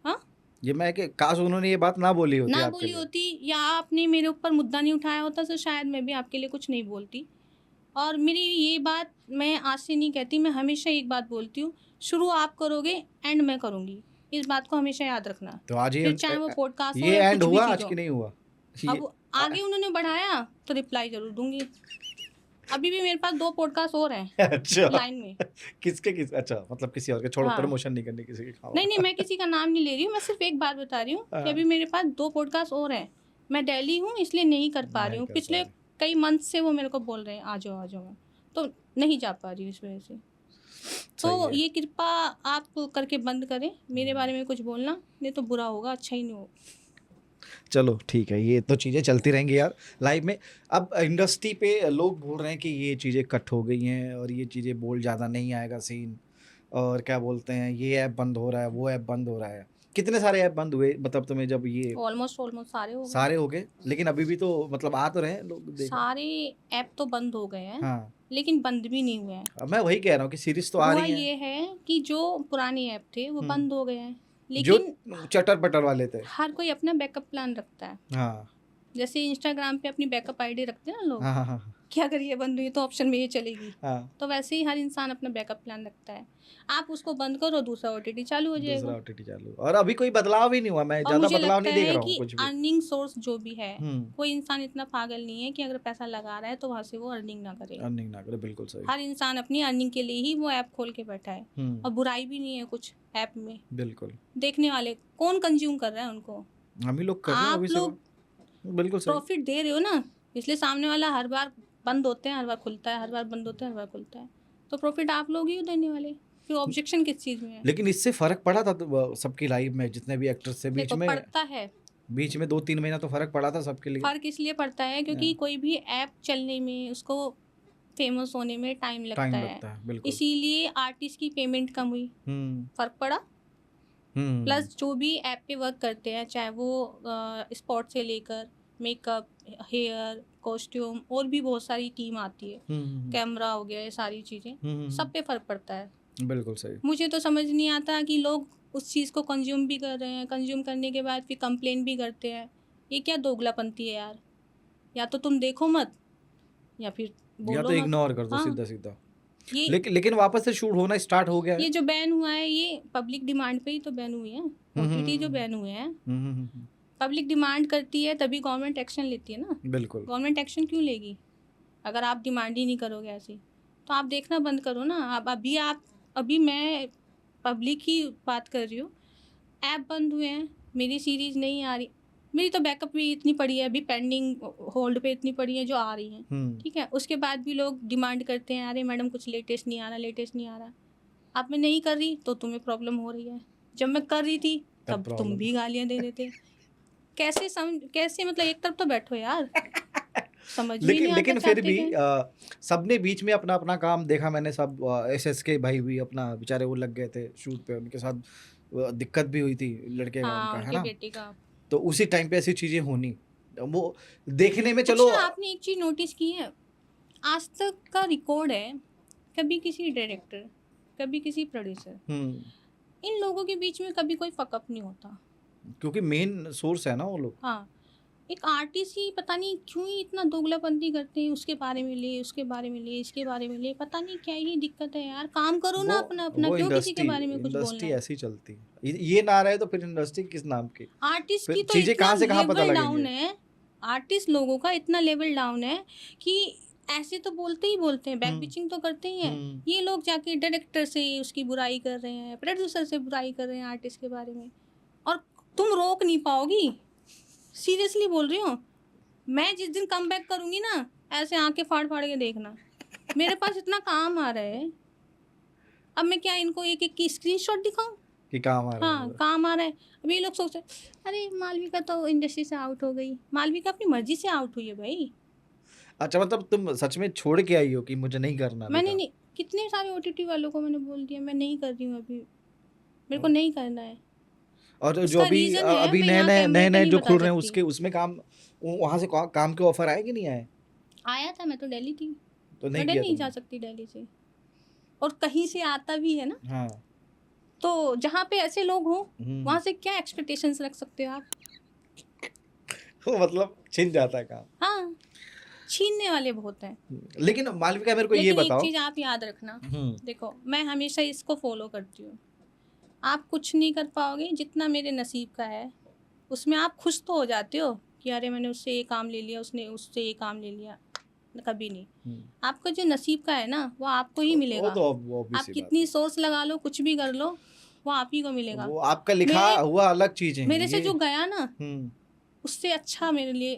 S1: हाँ?
S2: ये मैं कि काश उन्होंने ये बात ना बोली होती
S1: ना
S2: आपके
S1: बोली
S2: लिए।
S1: होती या आपने मेरे ऊपर मुद्दा नहीं उठाया होता, तो शायद मैं भी आपके लिए कुछ नहीं बोलती। और मेरी ये बात मैं आज से नहीं कहती, मैं हमेशा एक बात बोलती हूँ, शुरू आप करोगे, एंड मैं करूँगी। इस बात को हमेशा याद रखना।
S2: तो आज
S1: फिर चाहे वो पॉडकास्ट हो
S2: ये
S1: या
S2: एंड
S1: कुछ भी
S2: हुआ,
S1: चीज़
S2: आज
S1: हो।
S2: की नहीं हुआ? ये
S1: अब आगे उन्होंने बढ़ाया तो रिप्लाई ज़रूर दूँगी। अभी भी मेरे पास 2 पॉडकास्ट और हैं
S2: अच्छा,
S1: लाइन में।
S2: अच्छा, मतलब किसी और के, छोड़ो,
S1: हाँ।
S2: प्रमोशन नहीं करनी किसी की।
S1: नहीं, मैं किसी का नाम नहीं ले रही हूँ, मैं सिर्फ़ एक बात बता रही हूँ कि
S2: हाँ,
S1: अभी मेरे पास 2 पॉडकास्ट और हैं। मैं दिल्ली हूँ इसलिए नहीं कर पा रही
S2: नहीं
S1: हूँ।
S2: कर पा
S1: पिछले
S2: रहे।
S1: कई मंथ से वो मेरे को बोल रहे हैं, आ जाओ, आ जाओ। मैं तो नहीं जा पा रही हूँ इस वज़ह से।
S2: सही
S1: तो
S2: है।
S1: ये कृपा आप करके बंद करें, मेरे बारे में कुछ बोलना, नहीं तो बुरा होगा, अच्छा ही नहीं होगा।
S2: चलो ठीक है, ये तो चीज़ें चलती रहेंगी यार लाइफ में। अब इंडस्ट्री पे लोग बोल रहे हैं कि ये चीज़ें कट हो गई हैं और ये चीज़ें बोल ज़्यादा नहीं आएगा सीन, और क्या बोलते हैं, ये ऐप बंद हो रहा है, वो ऐप बंद हो रहा है। कितने सारे ऐप बंद हुए मतलब तुम्हें, जब ये
S1: ऑलमोस्ट सारे हो गए।
S2: सारे हो गए, लेकिन अभी भी तो मतलब आ तो रहे हैं, लोग देख।
S1: सारे ऐप तो बंद हो गए हैं,
S2: हाँ,
S1: लेकिन बंद भी नहीं हुए हैं।
S2: अब मैं वही कह रहा हूँ कि सीरीज़ तो आ
S1: हुआ
S2: रही हैं।
S1: ये है कि जो पुराने ऐप थे वो
S2: हुँ,
S1: बंद हो गए हैं,
S2: जो
S1: लेकिन
S2: चटर-पटर वाले थे।
S1: हर कोई अपना बैकअप प्लान रखता है।
S2: हाँ,
S1: जैसे इंस्टाग्राम पे अपनी बैकअप आईडी रखते हैं ना लोग,
S2: हाँ, हाँ, हाँ,
S1: कि अगर ये बंद हुई तो ऑप्शन में ये चलेगी।
S2: हाँ,
S1: तो वैसे ही हर इंसान अपना बैकअप प्लान रखता है। आप उसको बंद करो, दूसरा ओटीटी चालू हो
S2: दूसरा
S1: जाएगा।
S2: ओटीटी चालू, और अभी कोई बदलाव भी नहीं हुआ, मैं
S1: और
S2: ज़्यादा
S1: मुझे
S2: बदलाव
S1: लगता
S2: नहीं देख
S1: है
S2: रहा हूँ
S1: कि
S2: कुछ भी।
S1: अर्निंग सोर्स जो भी है,
S2: हुँ,
S1: कोई इंसान इतना पागल नहीं है कि अगर पैसा लगा रहा है तो वहाँ से वो अर्निंग ना करे।
S2: अर्निंग ना करे, बिल्कुल सही।
S1: हर इंसान अपनी अर्निंग के लिए ही वो ऐप खोल के बैठा है, और
S2: हुँ,
S1: बुराई भी नहीं है कुछ ऐप में।
S2: बिल्कुल।
S1: देखने वाले कौन कंज्यूम कर रहा है उनको?
S2: हम ही लोग कर रहे हैं
S1: आप
S2: अभी सेवा।
S1: लोग
S2: बिल्कुल सही।
S1: प्रॉफिट दे रहे हो ना, इसलिए सामने वाला हर बार बंद होते हैं, हर बार खुलता है, हर बार बंद होते हैं, हर बार खुलता है। तो प्रॉफिट आप लोग ही हो देने वाले। फिर ऑब्जेक्शन किस चीज़ में है?
S2: लेकिन इससे फ़र्क पड़ा था तो सबकी लाइफ में, जितने भी एक्टर्स थे,
S1: देखो पड़ता है,
S2: बीच में 2-3 महीना तो फ़र्क पड़ा था सबके लिए।
S1: फ़र्क इसलिए पड़ता है क्योंकि
S2: हाँ,
S1: कोई भी ऐप चलने में, उसको फेमस होने में टाइम लगता
S2: टाइम
S1: है।
S2: लगता है, बिल्कुल।
S1: इसीलिए आर्टिस्ट की पेमेंट कम हुई,
S2: हुँ,
S1: फ़र्क पड़ा।
S2: हुँ,
S1: प्लस जो भी ऐप पे वर्क करते हैं, चाहे वो स्पॉट से लेकर मेकअप, हेयर, कॉस्ट्यूम, और भी बहुत सारी टीम आती है,
S2: हुँ, हुँ,
S1: कैमरा हो गया, ये सारी चीज़ें,
S2: हुँ,
S1: सब पे फ़र्क पड़ता है।
S2: बिल्कुल सही।
S1: मुझे तो समझ नहीं आता कि लोग उस चीज़ को कंज्यूम भी कर रहे हैं, कंज्यूम करने के बाद फिर कंप्लेन भी करते हैं। ये क्या दोगलापंती है यार? या तो तुम देखो मत, या फिर
S2: या
S1: बोलो
S2: तो
S1: मत।
S2: इग्नोर कर दो
S1: हाँ,
S2: सीधा-सीधा।
S1: ये
S2: लेकिन वापस से शूट होना स्टार्ट हो गया है।
S1: ये जो बैन हुआ है, ये पब्लिक डिमांड पे ही तो बैन हुई है।
S2: हुँ, हुँ,
S1: ओटीटी जो
S2: हुँ,
S1: बैन हुए हैं,
S2: हुँ, हुँ, हुँ, हुँ,
S1: पब्लिक डिमांड करती है तभी गवर्नमेंट एक्शन लेती है ना।
S2: बिल्कुल।
S1: गवर्नमेंट एक्शन क्यों लेगी अगर आप डिमांड ही नहीं करोगे ऐसी? तो आप देखना बंद करो ना। अभी मैं पब्लिक की बात कर रही हूँ। ऐप बंद हुए हैं, मेरी सीरीज़ नहीं आ रही। मेरी तो बैकअप भी इतनी पड़ी है, अभी पेंडिंग होल्ड पे इतनी पड़ी है जो आ रही हैं,
S2: हुँ,
S1: ठीक है? उसके बाद भी लोग डिमांड करते हैं, अरे मैडम कुछ लेटेस्ट नहीं आ रहा, लेटेस्ट नहीं आ रहा। अब मैं नहीं कर रही तो तुम्हें प्रॉब्लम हो रही है। जब मैं कर रही थी
S2: तब
S1: तब तुम
S2: प्रॉब्लम।
S1: भी गालियाँ दे रहे थे। कैसे मतलब एक तरफ तो बैठो यार, समझ में ही नहीं
S2: लेकिन
S1: आता
S2: लेकिन फिर
S1: चाहते
S2: भी
S1: क्या हैं?
S2: सबने बीच में अपना-अपना काम देखा, मैंने सब एसएसके भाई भी अपना बेचारे वो लग गए थे शूट पे, उनके साथ दिक्कत भी हुई थी लड़के का
S1: हाँ,
S2: उनका, है
S1: उनके
S2: ना?
S1: बेटे का।
S2: तो उसी टाइम पे ऐसी चीज़ें होनी, वो देखने में चलो।
S1: अच्छा, आपने एक चीज़ नोटिस की है? आज तक का रिकॉर्ड है, कभी किसी डायरेक्टर, कभी किसी प्रोड्यूसर,
S2: हुँ,
S1: इन लोगों के बीच में कभी कोई फ़क अप नहीं होता।
S2: क्योंकि मेन सोर्स है ना वो लोग।
S1: हाँ, एक आर्टिस्ट ही पता नहीं क्यों ही इतना दोगलापंती करते हैं, उसके बारे में ले, उसके बारे में ले, इसके बारे में ले, पता नहीं क्या ही दिक्कत है यार, काम करो
S2: वो
S1: ना अपना-अपना,
S2: वो
S1: क्यों किसी के
S2: इंडस्ट्री
S1: बारे में कुछ बोलना
S2: इंडस्ट्री
S1: है?
S2: ऐसी चलती है। ये ना रहे तो फिर इंडस्ट्री किस नाम की?
S1: आर्टिस्ट
S2: फिर
S1: की तो
S2: चीज़ें
S1: इतना
S2: कहाँ से कहाँ पता
S1: लेवल डाउन
S2: लगेंगे?
S1: है, आर्टिस्ट लोगों का इतना लेवल डाउन है कि ऐसे तो बोलते ही बोलते हैं, बैक
S2: हुँ,
S1: बिचिंग तो करते ही हैं।
S2: हुँ,
S1: ये लोग जाके डायरेक्टर से उसकी बुराई कर रहे हैं, प्रोड्यूसर से बुराई कर रहे हैं आर्टिस्ट के बारे में, और तुम रोक नहीं पाओगी। सीरियसली बोल रही हूँ। मैं जिस दिन कमबैक करूँगी ना, ऐसे आंखें फाड़ फाड़ के देखना। मेरे पास इतना काम आ रहा है, अब मैं क्या इनको एक एक की स्क्रीनशॉट दिखाऊं?
S2: कि काम आ रहा
S1: हाँ,
S2: है।
S1: काम आ रहा है। अब ये लोग सोचते हैं, अरे मालविका तो इंडस्ट्री से आउट हो गई। मालविका अपनी मर्जी से आउट हुई है भाई।
S2: अच्छा, मतलब तुम सच में छोड़ के आई हो कि मुझे नहीं करना अभी
S1: मैंने
S2: काम?
S1: नहीं, कितने सारे ओटीटी वालों को मैंने बोल दिया मैं नहीं कर रही हूँ अभी, मेरे को नहीं करना है।
S2: और जो
S1: उसका
S2: अभी
S1: रीजन है
S2: अभी
S1: मैं
S2: नए
S1: यहाँ
S2: नए
S1: कैमरे
S2: नए
S1: पे
S2: नए
S1: नहीं
S2: जो
S1: बता
S2: खुल रहे हैं
S1: सकती।
S2: उसके उसमें काम, वहां से काम के ऑफर आए कि नहीं आए?
S1: आया था, मैं तो दिल्ली थी,
S2: तो नहीं
S1: मैं
S2: किया
S1: नहीं जा
S2: तुमने?
S1: सकती दिल्ली से। और कहीं से आता भी है ना,
S2: हाँ।
S1: तो जहाँ पे ऐसे लोग हों
S2: हम्म।
S1: वहाँ से क्या एक्सपेक्टेशंस रख सकते हो आप?
S2: तो मतलब छिन जाता है काम।
S1: हाँ, छीनने वाले बहुत हैं।
S2: लेकिन मालविका मेरे को ये
S1: लेकिन एक
S2: बताओ।
S1: चीज आप याद रखना,
S2: हम्म।
S1: देखो मैं हमेशा इसको फॉलो करती हूँ, आप कुछ नहीं कर पाओगे जितना मेरे नसीब का है, उसमें आप खुश तो हो जाते हो कि अरे मैंने उससे ये काम ले लिया, उसने उससे ये काम ले लिया। कभी नहीं। आपका जो नसीब का है ना वो आपको ही
S2: वो
S1: मिलेगा।
S2: तो obvious
S1: आप
S2: सी बात
S1: कितनी
S2: है।
S1: सोर्स लगा लो, कुछ भी कर लो, वो आप ही को मिलेगा।
S2: वो आपका लिखा
S1: मेरे
S2: हुआ अलग चीज है
S1: मेरे से
S2: ये।
S1: जो गया ना
S2: हम्म।
S1: उससे अच्छा मेरे लिए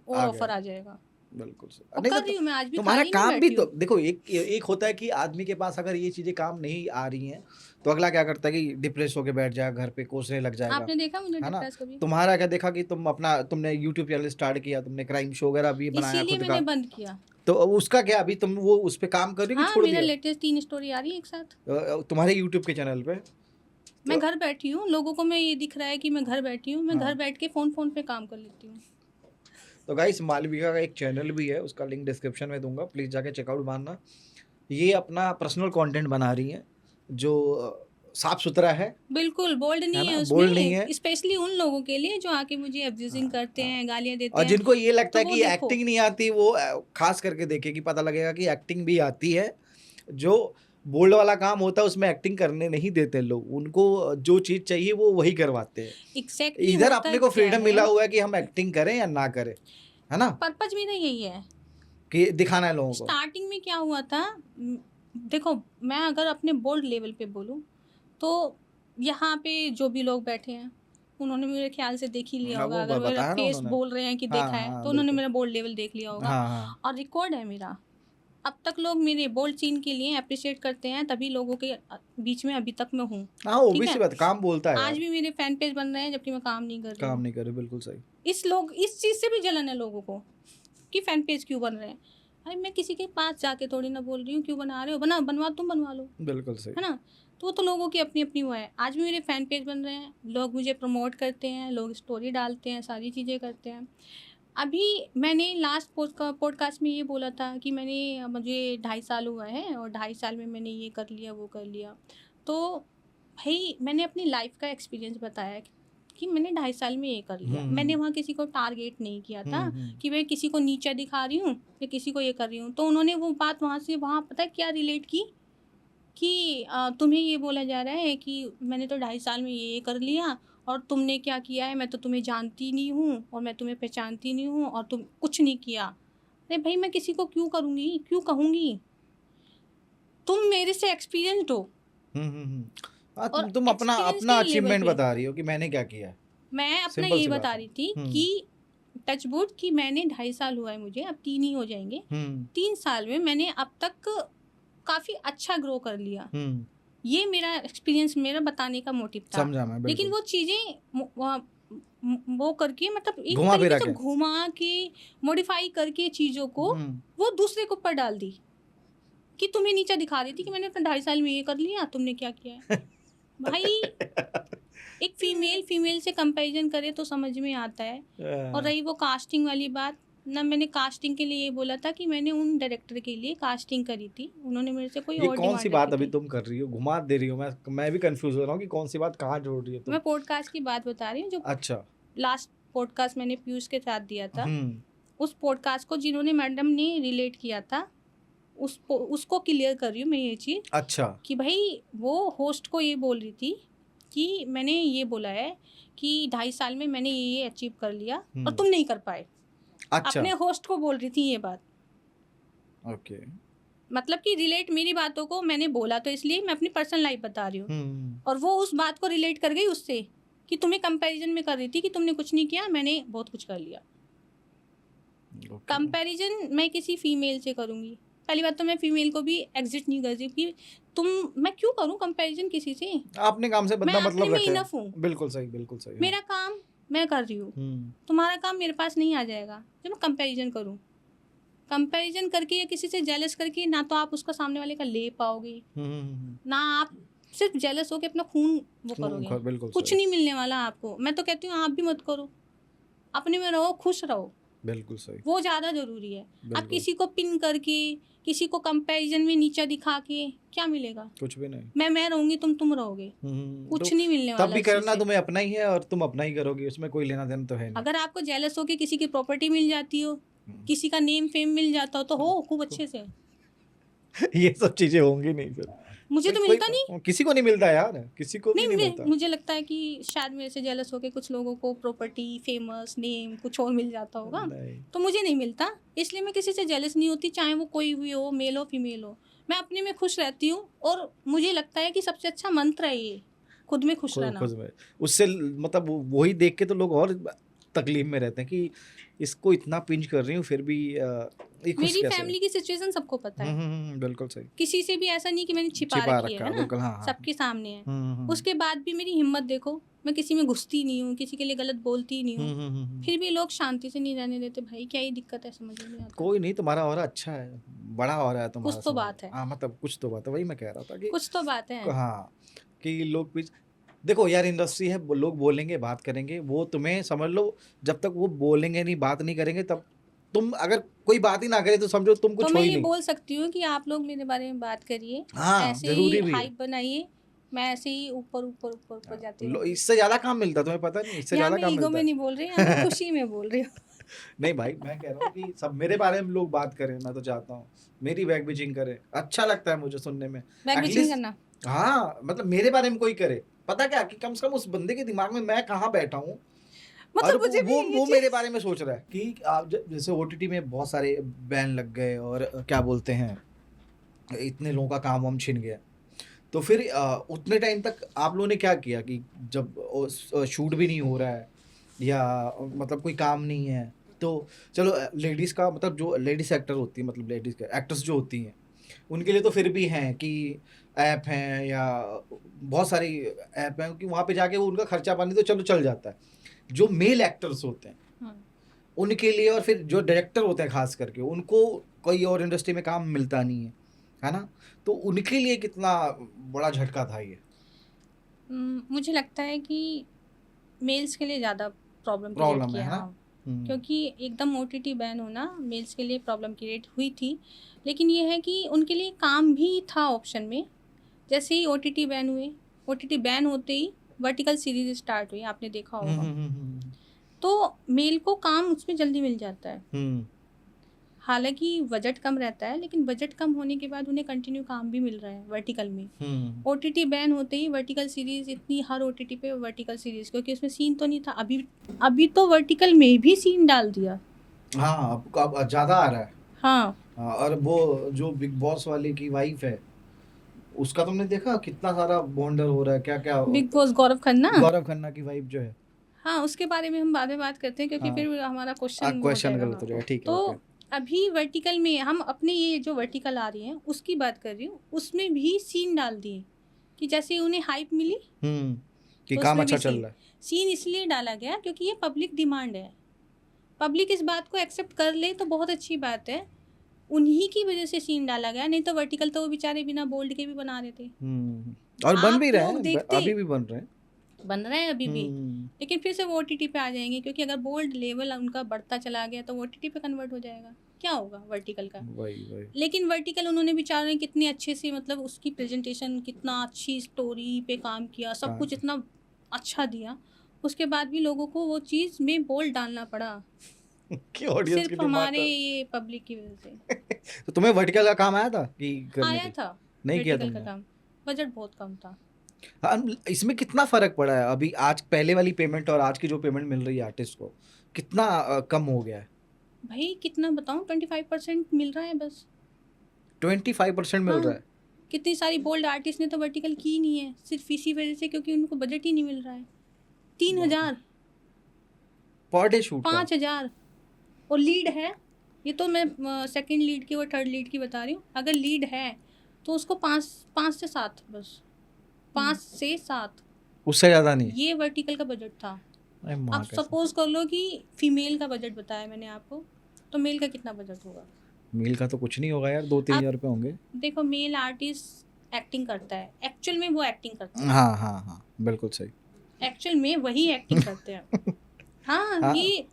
S1: और
S2: आ
S1: ऑफर
S2: गया।
S1: आ जाएगा।
S2: बिल्कुल सही।
S1: और
S2: नहीं
S1: कर
S2: तो
S1: रही हूँ मैं, आज भी
S2: तुम्हारा
S1: खाली नहीं
S2: काम भी
S1: बैठी
S2: तो
S1: हूँ।
S2: देखो, एक एक होता है कि आदमी के पास अगर ये चीजें काम नहीं आ रही हैं तो अगला क्या करता है कि डिप्रेस होके बैठ जाएगा, घर पे कोसने लग जाएगा,
S1: आपने देखा मुझे
S2: है ना?
S1: डिप्रेस कभी?
S2: तुम्हारा क्या देखा कि तुमने यूट्यूब चैनल स्टार्ट किया, तुमने क्राइम शो वगैरह भी बनाया
S1: इसीलिए
S2: खुद
S1: मैंने
S2: का,
S1: बंद किया।
S2: तो अब उसका क्या, अभी तुम वो उस पे काम कर रही हो कि
S1: हाँ,
S2: छोड़
S1: मेरा
S2: दिया?
S1: लेटेस्ट 3 स्टोरी आ रही है एक साथ।
S2: तुम्हारे यूट्यूब के चैनल पे?
S1: मैं
S2: तो
S1: घर बैठी हूँ, लोगों को मैं ये दिख रहा है कि मैं घर बैठी हूँ, मैं घर
S2: हाँ,
S1: बैठ के फ़ोन पे काम कर लेती हूँ।
S2: तो गाइस मालविका का एक चैनल भी है, उसका लिंक डिस्क्रिप्शन में दूंगा, प्लीज जाके चेकआउट मारना। ये अपना पर्सनल कंटेंट बना रही है जो साफ सुथरा है
S1: बिल्कुल बोल्ड नहीं है
S2: ना? बोल्ड नहीं है।
S1: उसमें, स्पेशली उन लोगों के लिए जो आके मुझे अब्यूजिंग करते
S2: हाँ।
S1: हैं, गालियाँ देते
S2: और
S1: हैं,
S2: जिनको ये लगता
S1: तो
S2: है
S1: वो
S2: कि
S1: देखो।
S2: एक्टिंग नहीं आती, वो खास करके देखे कि पता लगेगा कि एक्टिंग भी आती है। जो बोल्ड वाला काम होता है उसमें एक्टिंग करने नहीं देते लोग, उनको जो चीज चाहिए वो वही करवाते हैं।
S1: एग्जैक्टली
S2: इधर
S1: होता
S2: अपने को
S1: क्या
S2: फ्रीडम
S1: है,
S2: मिला हुआ है कि हम एक्टिंग करें या ना करें, है ना?
S1: पर्पज भी तो यही है।
S2: कि दिखाना है लोगों को।
S1: स्टार्टिंग में क्या हुआ था, देखो मैं अगर अपने बोल्ड लेवल पे बोलूँ तो यहाँ पे जो भी लोग बैठे हैं उन्होंने मेरे ख्याल से देख ही लिया
S2: हाँ,
S1: होगा।
S2: वो
S1: अगर मेरा
S2: बताया ना
S1: फेस
S2: उन्होंने।
S1: बोल रहे हैं कि
S2: हाँ
S1: देखा है
S2: हाँ
S1: तो उन्होंने
S2: बिल्कुल।
S1: मेरा बोल्ड लेवल देख लिया होगा।
S2: हाँ हाँ
S1: और रिकॉर्ड है मेरा। अब तक लोग मेरे बोल्ड सीन के लिए अप्रिशिएट करते हैं, तभी लोगों के बीच में अभी तक मैं हूँ।
S2: हाँ, वो
S1: ठीक
S2: भी
S1: है,
S2: सी बात, काम बोलता है
S1: आज
S2: यार।
S1: भी मेरे फैन पेज बन रहे हैं जबकि मैं काम नहीं कर रही
S2: काम
S1: हूँ।
S2: नहीं करे, बिल्कुल सही।
S1: इस चीज़ से भी जलन है लोगों को कि फैन पेज क्यों बन रहे हैं। अरे मैं किसी के पास जाके थोड़ी ना बोल रही हूँ क्यों बना रहे हो, बनवा तुम बनवा लो,
S2: बिल्कुल सही।
S1: है ना? तो वो तो लोगों की अपनी अपनी वो है। आज भी मेरे फैन पेज बन रहे हैं, लोग मुझे प्रमोट करते हैं, लोग स्टोरी डालते हैं, सारी चीज़ें करते हैं। अभी मैंने लास्ट पॉडकास्ट में ये बोला था कि मुझे 2.5 साल हुआ है और 2.5 साल में मैंने ये कर लिया, वो कर लिया। तो भाई मैंने अपनी लाइफ का एक्सपीरियंस बताया कि मैंने 2.5 साल में ये कर लिया। मैंने वहाँ किसी को टारगेट नहीं किया था कि मैं किसी को नीचा दिखा रही हूँ या किसी को ये कर रही हूँ। तो उन्होंने वो बात वहाँ पता है क्या रिलेट की कि तुम्हें ये बोला जा रहा है कि मैंने तो 2.5 साल में ये कर लिया और तुमने क्या किया है, मैं तो तुम्हें जानती नहीं हूँ और मैं तुम्हें पहचानती नहीं हूँ और तुम कुछ नहीं किया। अरे भाई मैं किसी को क्यों करूँगी, क्यों कहूँगी? तुम मेरे से एक्सपीरियंस्ड हो।
S2: हाँ,
S1: और
S2: तुम अपना
S1: एक्सपीरियंस
S2: अपना
S1: के लेवल
S2: अचीवमेंट
S1: पे
S2: बता रही हो कि मैंने क्या किया है।
S1: मैं अपना
S2: सिंपल
S1: ये
S2: सी बात
S1: बता
S2: है।
S1: रही थी कि टचवुड कि मैंने 2.5 साल हुआ है मुझे, अब 3 ही हो जाएंगे। 3 साल में मैंने अब तक काफ़ी अच्छा ग्रो कर लिया। ये मेरा एक्सपीरियंस, मेरा बताने का मोटिव था।
S2: समझा मैं
S1: लेकिन
S2: बिल्कुल।
S1: वो चीज़ें वो करके मतलब एक
S2: घुमा
S1: तरीके
S2: फिरा
S1: से
S2: के।
S1: घुमा के मॉडिफाई करके चीज़ों को वो दूसरे के ऊपर डाल दी कि तुम्हें नीचा दिखा रही थी कि मैंने अपने 2.5 साल में ये कर लिया, तुमने क्या किया है। भाई एक फीमेल से कंपैरिजन करे तो समझ में आता है। और रही वो कास्टिंग वाली बात, ना मैंने कास्टिंग के लिए ये बोला था कि मैंने उन डायरेक्टर के लिए कास्टिंग करी थी, उन्होंने मेरे से कोई
S2: ये
S1: और
S2: कौन सी
S1: डिमांड
S2: बात
S1: रखी
S2: अभी
S1: थी।
S2: तुम कर रही हो, घुमा दे रही हो, मैं भी कंफ्यूज हो रहा हूँ कि कौन सी बात कहाँ जोड़ रही हो तुम।
S1: मैं पॉडकास्ट की बात बता रही हूँ जो
S2: अच्छा।
S1: लास्ट पॉडकास्ट मैंने पीयूष के साथ दिया था। उस पॉडकास्ट को जिन्होंने मैडम ने रिलेट किया था उसको क्लियर कर रही हूँ मैं ये चीज़।
S2: अच्छा।
S1: कि भाई वो होस्ट को ये बोल रही थी कि मैंने ये बोला है कि 2.5 साल में मैंने ये अचीव कर लिया और तुम नहीं कर पाए।
S2: अच्छा।
S1: अपने होस्ट को बोल रही थी ये बात।
S2: ओके।
S1: मतलब कि रिलेट मेरी बातों को मैंने बोला तो इसलिए मैं अपनी पर्सनल लाइफ बता रही हूँ। और वो उस बात को रिलेट कर गई उससे कि तुम्हें कंपैरिजन में कर रही थी कि तुमने कुछ नहीं किया, मैंने बहुत कुछ कर लिया। कंपैरिजन मैं किसी फीमेल से करूँगी, पहली बात तो मैं फीमेल को भी एग्जिट नहीं करती कि मैं क्यों करूँ कंपैरिजन किसी से।
S2: अपने काम से
S1: मैं
S2: बंदा
S1: अपने
S2: मतलब
S1: में
S2: रखे।
S1: इनफ हूँ,
S2: बिल्कुल सही, बिल्कुल सही। हाँ।
S1: मेरा काम मैं कर रही हूँ, तुम्हारा काम मेरे पास नहीं आ जाएगा जब मैं कंपैरिजन करूँ। कंपैरिजन करके या किसी से जेलस करके ना तो आप उसका सामने वाले का ले पाओगे, ना आप सिर्फ जेलस होके अपना खून वो करोगे,
S2: बिल्कुल
S1: कुछ
S2: सही,
S1: नहीं मिलने वाला आपको। मैं तो कहती हूँ आप भी मत करो, अपने में रहो, खुश रहो,
S2: बिल्कुल सही,
S1: वो ज़्यादा ज़रूरी है। आप
S2: बिल्कुल।
S1: किसी को पिन करके, किसी को कंपैरिजन में नीचा दिखा के क्या मिलेगा?
S2: कुछ भी नहीं।
S1: मैं रहूँगी, तुम रहोगे,
S2: तो
S1: कुछ नहीं मिलने
S2: तब
S1: वाला
S2: भी
S1: इस चीज़
S2: करना
S1: से।
S2: तुम्हें अपना ही है और तुम अपना ही करोगे, उसमें कोई लेना देना तो है नहीं।
S1: अगर आपको जेलस होके किसी की प्रॉपर्टी मिल जाती हो, किसी का नेम फेम मिल जाता हो तो हो खूब अच्छे से।
S2: ये सब चीजें होंगी नहीं फिर।
S1: मुझे तो
S2: कोई
S1: मिलता नहीं।
S2: किसी को नहीं मिलता यार, किसी को भी
S1: नहीं,
S2: नहीं मिलता।
S1: मुझे लगता है कि शायद मेरे से जेलस होके कुछ लोगों को प्रॉपर्टी, फेमस, नेम कुछ और मिल जाता होगा,
S2: नहीं।
S1: तो मुझे नहीं मिलता। इसलिए मैं किसी से जेलस नहीं होती, चाहे वो कोई भी हो, मेल हो फीमेल हो। मैं अपने में खुश रहती हूँ और मुझे लगता है कि सबसे अच्छा मंत्र है ये, खुद में खुश रहना।
S2: खुद में उससे मतलब वही देख के तो लोग और तकलीफ में रहते हैं कि इसको इतना पिंच कर रही हूँ फिर भी ये खुश
S1: मेरी
S2: कैसे है?
S1: फैमिली की सिचुएशन सबको पता है,
S2: बिल्कुल सही।
S1: किसी से भी ऐसा नहीं कि मैंने छिपा
S2: छिपा
S1: रखी
S2: रखा
S1: है ना,
S2: बिल्कुल। हाँ हाँ।
S1: सबके सामने है।
S2: हम्म।
S1: उसके बाद भी मेरी हिम्मत देखो, मैं किसी में घुसती नहीं हूँ, किसी के लिए गलत बोलती नहीं हूँ, फिर भी लोग शांति से नहीं रहने देते। भाई क्या ही दिक्कत है, समझ में नहीं आता।
S2: कोई नहीं, तुम्हारा ऑरा अच्छा है, बड़ा ऑरा है तुम्हारा।
S1: कुछ तो बात है,
S2: हाँ मतलब कुछ तो बात है, वही मैं कह रहा था कि
S1: कुछ तो बात है।
S2: हाँ कि लोग भी देखो यार, इंडस्ट्री है, लोग बोलेंगे बात करेंगे, वो तुम्हें समझ लो जब तक वो बोलेंगे नहीं, बात नहीं करेंगे, तब तुम अगर कोई बात ही ना करे तो समझो तुम
S1: तो
S2: कुछ हो
S1: मैं
S2: ही
S1: ये
S2: नहीं।
S1: बोल सकती हूँ कि आप लोग मेरे बारे में बात करिए,
S2: हाँ
S1: ऐसे
S2: जरूरी
S1: ही
S2: भी है।
S1: हाइप बनाइए, मैं ऐसे ही ऊपर ऊपर ऊपर ऊपर जाती रहूँगी।
S2: इससे ज्यादा काम मिलता है, तुम्हें पता नहीं, इससे
S1: यहाँ
S2: ज्यादा
S1: मैं
S2: काम
S1: ईगो
S2: मिलता
S1: में
S2: है।
S1: नहीं बोल रही, यहाँ मैं खुशी में बोल रही हूँ।
S2: नहीं भाई, मैं कह रहा हूँ कि सब मेरे बारे में लोग बात करें, मैं तो चाहता हूँ मेरी बैक बिचिंग करे, अच्छा लगता है मुझे सुनने में।
S1: बैक बिचिंग
S2: At least-
S1: करना,
S2: हाँ मतलब मेरे बारे में कोई करे, पता क्या कि कम से कम उस बंदे के दिमाग में मैं कहाँ बैठा हूँ और
S1: मतलब मुझे भी ये
S2: वो
S1: चीज़
S2: मेरे बारे में सोच रहा है कि आप जैसे ओटीटी में बहुत सारे बैन लग गए और क्या बोलते हैं, इतने लोगों का काम वाम छिन गया, तो फिर उतने टाइम तक आप लोगों ने क्या किया कि जब शूट भी नहीं हो रहा है या मतलब कोई काम नहीं है, तो चलो लेडीज़ का मतलब जो लेडीज़ एक्टर होती है, मतलब लेडीज़ के एक्टर्स जो होती हैं उनके लिए तो फिर भी हैं कि ऐप हैं या बहुत सारी ऐप हैं कि वहाँ पे जाके वो उनका खर्चा पानी तो चलो चल जाता है। जो मेल एक्टर्स होते हैं
S1: हाँ।
S2: उनके लिए, और फिर जो डायरेक्टर होते हैं खास करके, उनको कोई और इंडस्ट्री में काम मिलता नहीं है ना, तो उनके लिए कितना बड़ा झटका था ये।
S1: मुझे लगता है कि मेल्स के लिए ज़्यादा प्रॉब्लम क्रिएट
S2: प्रॉब्लम है
S1: किया,
S2: ना।
S1: हाँ, क्योंकि एकदम ओटीटी बैन होना मेल्स के लिए प्रॉब्लम क्रिएट हुई थी। लेकिन ये है कि उनके लिए काम भी था ऑप्शन में। जैसे ही ओटीटी बैन हुए, ओटीटी बैन होते ही वर्टिकल सीरीज स्टार्ट हुई, आपने देखा होगा, तो मेल को काम उसमें जल्दी मिल जाता है। हालांकि बजट कम रहता है, लेकिन बजट कम होने के बाद उन्हें कंटिन्यू काम भी मिल रहा है वर्टिकल में। ओटीटी बैन होते ही वर्टिकल सीरीज इतनी, हर ओटीटी पे वर्टिकल सीरीज, क्योंकि उसमें सीन तो नहीं था। अभी तो वर्टिकल में भी सीन डाल दिया।
S2: हाँ अब ज़्यादा आ रहा है।
S1: हाँ,
S2: और वो जो बिग बॉस वाले की वाइफ है, उसका तुमने देखा कितना सारा बॉन्डर हो रहा है, क्या क्या।
S1: बिग बॉस गौरव खन्ना
S2: की वाइफ जो है।
S1: हाँ, उसके बारे में हम बाद में बात करते हैं, क्योंकि
S2: हाँ,
S1: फिर हमारा क्वेश्चन हो
S2: क्वेश्चन
S1: जाएगा।
S2: गलत हो जाएगा, ठीक है,
S1: तो
S2: ओके।
S1: अभी वर्टिकल में हम अपने ये जो वर्टिकल आ रही है उसकी बात कर रही हूँ, उसमें भी सीन डाल दिए कि जैसे उन्हें हाइप मिली
S2: कि
S1: तो
S2: काम
S1: उसमें
S2: अच्छा
S1: भी
S2: चल रहा है।
S1: सीन इसलिए डाला गया क्योंकि ये पब्लिक डिमांड है। पब्लिक इस बात को एक्सेप्ट कर ले तो बहुत अच्छी बात है, उन्हीं की वजह से सीन डाला गया। नहीं तो वर्टिकल तो वो बेचारे बिना बोल्ड के भी बना रहे थे।
S2: और बन
S1: आप
S2: भी रहे
S1: लोग
S2: हैं,
S1: देखते,
S2: अभी भी बन रहे हैं।
S1: बन रहे हैं अभी भी, लेकिन फिर से वो ओटीटी पे आ जाएंगे, क्योंकि अगर बोल्ड लेवल उनका बढ़ता चला गया तो वो ओटीटी पे कन्वर्ट हो जाएगा। क्या होगा वर्टिकल का?
S2: वही
S1: लेकिन वर्टिकल उन्होंने बेचारों ने कितने अच्छे से, मतलब उसकी प्रेजेंटेशन, कितना अच्छी स्टोरी पे काम किया, सब कुछ इतना अच्छा दिया, उसके बाद भी लोगों को वो चीज़ में बोल्ड डालना पड़ा
S2: कि ऑडियंस की
S1: सिर्फ
S2: डिमांड
S1: हमारे ये पब्लिक की वजह से।
S2: तो तुम्हें वर्टिकल का काम आया था कि करने
S1: आया
S2: की?
S1: था
S2: नहीं किया
S1: वर्टिकल का
S2: तुमने?
S1: काम, बजट बहुत कम था।
S2: हाँ, इसमें कितना फर्क पड़ा है अभी, आज पहले वाली पेमेंट और आज की जो पेमेंट मिल रही है आर्टिस्ट को, कितना कम हो गया है?
S1: भाई कितना बताऊं, 25% मिल रहा है बस।
S2: 25% मिल रहा है।
S1: कितनी सारी बोल्ड आर्टिस्ट ने तो वर्टिकल की नहीं है, सिर्फ इसी वजह से क्योंकि उनको बजट ही नहीं मिल रहा है। 3000
S2: पर डे शूट का?
S1: 5000 और लीड है ये तो मैं सेकंड लीड की और थर्ड लीड की बता रही हूँ। अगर लीड है तो उसको 5 से 7 बस, 5 से 7,
S2: उससे ज़्यादा नहीं।
S1: ये वर्टिकल का बजट था।
S2: अरे
S1: अब
S2: माँ कैसे,
S1: सपोज कर लो कि फीमेल का बजट बताया मैंने आपको, तो मेल का कितना बजट होगा?
S2: मील का तो कुछ नहीं होगा यार, 2-3
S1: आप
S2: हज़ार रुपये होंगे।
S1: देखो, मेल आर्टिस्ट एक्टिंग करता है, एक्चुअल में वो एक्टिंग करते हैं,
S2: हाँ हाँ हाँ, बिल्कुल सही।
S1: एक्चुअल में वही एक्टिंग करते हैं। हाँ,
S2: हाँ,
S1: ये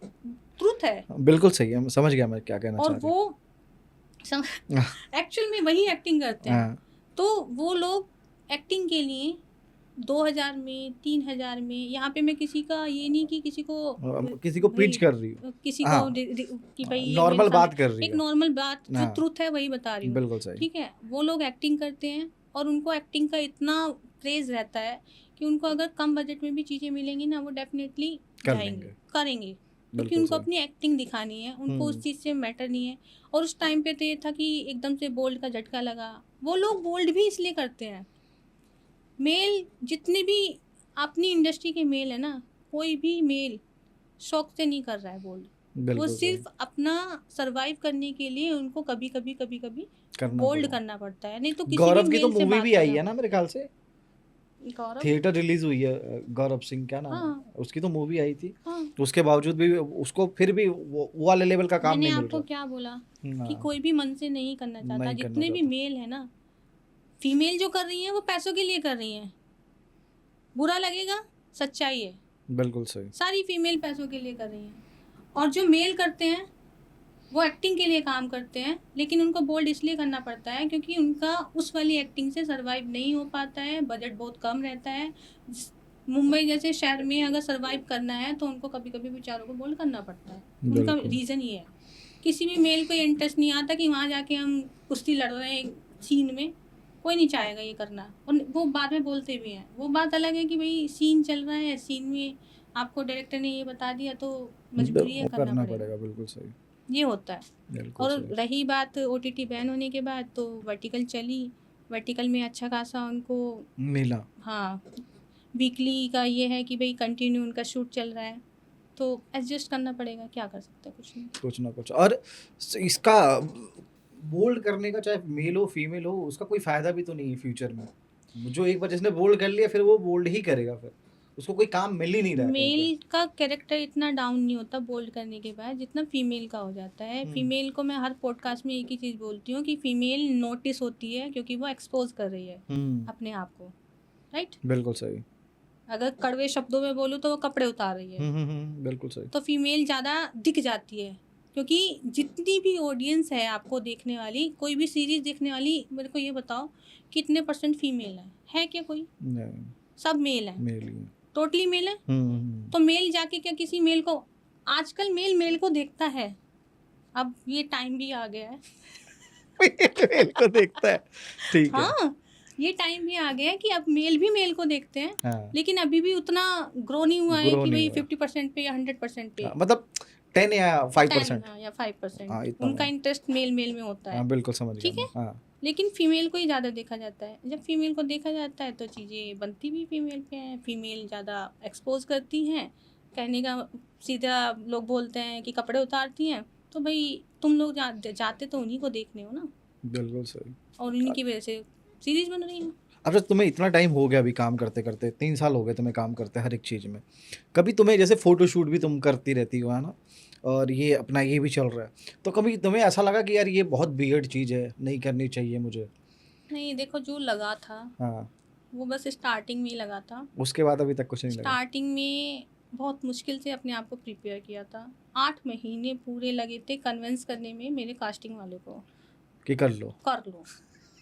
S1: ट्रूथ है।
S2: बिल्कुल सही है, समझ गया मैं क्या कहना
S1: और
S2: चाह रही
S1: वो एक्चुअल में वही एक्टिंग करते हैं।
S2: हाँ,
S1: तो वो लोग एक्टिंग के लिए 2000 में, 3000 में, यहाँ पे मैं किसी का ये नहीं कि किसी को
S2: किसी को
S1: भाई
S2: पिच कर रही हो।
S1: किसी को
S2: हाँ,
S1: कि भाई ये मेरे
S2: नॉर्मल
S1: सामने
S2: बात कर रही
S1: एक
S2: हो।
S1: नॉर्मल बात, जो
S2: हाँ,
S1: ट्रूथ है वही बता रही हूँ।
S2: बिल्कुल सही।
S1: ठीक है, वो लोग एक्टिंग करते हैं और उनको एक्टिंग का इतना क्रेज रहता है कि उनको अगर कम बजट में भी चीज़ें मिलेंगी ना, वो डेफिनेटली
S2: कर
S1: जाएंगे,
S2: लेंगे।
S1: करेंगे, क्योंकि
S2: बिल्कुल
S1: उनको
S2: सही।
S1: अपनी एक्टिंग दिखानी है, उनको उस चीज़ से मैटर नहीं है। और उस टाइम पे तो ये था कि एकदम से बोल्ड का झटका लगा। वो लोग बोल्ड भी इसलिए करते हैं, मेल जितने भी अपनी इंडस्ट्री के मेल है ना, कोई भी मेल शौक से नहीं कर रहा है बोल्ड। वो
S2: बिल्कुल सही।
S1: सिर्फ अपना सरवाइव करने के लिए उनको कभी कभी
S2: करना
S1: बोल्ड
S2: पड़ा।
S1: करना पड़ता है, नहीं तो किसी भी
S2: गौरव की तो
S1: मेल से
S2: मूवी
S1: बात
S2: भी आई
S1: करना।
S2: है ना मेरे ख्याल से,
S1: गौरव,
S2: थिएटर रिलीज हुई है। गौरव सिंह, क्या नाम है
S1: हाँ
S2: उसकी, तो मूवी आई थी।
S1: हाँ,
S2: तो उसके बावजूद भी उसको फिर भी वो वाले लेवल का काम
S1: मैंने
S2: नहीं मिल
S1: आपको
S2: रहा।
S1: क्या बोला कि
S2: हाँ,
S1: कोई भी मन से नहीं करना चाहता।
S2: नहीं करना
S1: जितने भी
S2: चाहता।
S1: मेल है ना, फीमेल जो कर रही हैं वो पैसों के लिए कर रही हैं, बुरा लगेगा, सच्चाई है,
S2: बिल्कुल सही।
S1: सारी फीमेल पैसों के लिए कर रही हैं। और जो मेल करते हैं वो एक्टिंग के लिए काम करते हैं, लेकिन उनको बोल्ड इसलिए करना पड़ता है क्योंकि उनका उस वाली एक्टिंग से सरवाइव नहीं हो पाता है, बजट बहुत कम रहता है। मुंबई जैसे शहर में अगर सरवाइव करना है तो उनको कभी कभी बेचारों को बोल्ड करना पड़ता है। उनका
S2: बिल्कुल।
S1: रीज़न ये है। किसी भी मेल को इंटरेस्ट नहीं आता कि वहाँ जाके हम कुश्ती लड़ रहे हैं सीन में, कोई नहीं चाहेगा ये करना। और वो बाद में बोलते भी हैं। वो बात अलग है कि भाई सीन चल रहा है, सीन में आपको डायरेक्टर ने ये बता दिया तो मजबूरी है,
S2: वो
S1: करना
S2: करना
S1: पड़ेगा,
S2: पड़ेगा, बिल्कुल सही।
S1: ये होता है।
S2: बिल्कुल
S1: और
S2: सही।
S1: रही बात ओटीटी बैन होने के बाद, तो वर्टिकल चली, वर्टिकल में अच्छा खासा उनको,
S2: मिला।
S1: हाँ, वीकली का ये है कि भाई कंटिन्यू उनका शूट चल रहा है, तो एडजस्ट करना पड़ेगा, क्या कर सकते हैं, कुछ नहीं।
S2: कुछ ना कुछ। और इसका बोल्ड करने का, चाहे मेल हो फीमेल हो, उसका कोई फायदा भी तो नहीं है फ्यूचर में। जो एक बार जिसने बोल्ड कर लिया फिर वो बोल्ड ही करेगा, फिर उसको कोई काम मिल ही नहीं रहा है कहीं पे।
S1: मेल का कैरेक्टर इतना डाउन नहीं होता बोल्ड करने के बाद जितना फीमेल का हो जाता है। फीमेल को मैं हर पॉडकास्ट में एक ही चीज़ बोलती हूँ कि फीमेल नोटिस होती है क्योंकि वो एक्सपोज कर रही है अपने आप को, राइट।
S2: बिल्कुल सही।
S1: अगर कड़वे शब्दों में बोलूँ तो वो कपड़े उतार रही है,
S2: बिल्कुल सही।
S1: तो फीमेल ज़्यादा दिख जाती है। क्योंकि जितनी भी ऑडियंस है आपको देखने वाली, कोई भी सीरीज देखने वाली, मेरे को ये बताओ कितने % फीमेल है क्या कोई?
S2: नहीं,
S1: सब मेल है,
S2: मेल ही है।
S1: टोटली मेल है। तो मेल जाके क्या किसी मेल को, आजकल मेल मेल को देखता है, अब ये टाइम भी आ गया है।
S2: मेल को देखता है, ठीक है।
S1: हाँ, ये टाइम भी आ गया है कि अब मेल भी मेल को देखते हैं,
S2: हाँ,
S1: लेकिन अभी भी उतना ग्रो नहीं हुआ है
S2: ग्रो
S1: कि
S2: नहीं
S1: भाई
S2: हुआ।
S1: 50% पे या 100% पे।
S2: हाँ, मतलब 10 या 5%।
S1: 10 या 5%
S2: हाँ, इतना
S1: उनका
S2: बहुत।
S1: इंटरेस्ट मेल मेल में होता है,
S2: हाँ, बिल्कुल समझ गया
S1: ठीक
S2: मैं।
S1: है।
S2: हाँ,
S1: लेकिन फीमेल को ही ज़्यादा देखा जाता है। जब फीमेल को देखा जाता है तो चीज़ें बनती भी फीमेल पे हैं, फीमेल ज़्यादा एक्सपोज करती हैं। कहने का सीधा लोग बोलते हैं कि कपड़े उतारती हैं, तो भाई तुम लोग जाते तो उन्हीं को देखने हो ना,
S2: बिल्कुल सही।
S1: और उन्हीं की वजह से सीरीज बन रही है।
S2: अब जब तुम्हें इतना टाइम हो गया अभी काम करते करते, 3 साल हो गए तुम्हें काम करते हर एक चीज़ में, कभी तुम्हें जैसे फोटोशूट भी तुम करती रहती हो, है ना, और ये अपना ये भी चल रहा है, तो कभी तुम्हें ऐसा लगा कि यार ये बहुत वियर्ड चीज़ है, नहीं करनी चाहिए मुझे?
S1: नहीं, देखो, जो लगा था
S2: हाँ,
S1: वो बस स्टार्टिंग में ही लगा था।
S2: उसके बाद अभी तक कुछ नहीं लगा?
S1: स्टार्टिंग में बहुत मुश्किल से अपने आप को प्रिपेयर किया था। 8 महीने पूरे लगे थे कन्विंस करने में मेरे कास्टिंग वाले को,
S2: कि कर लो।
S1: कर लो।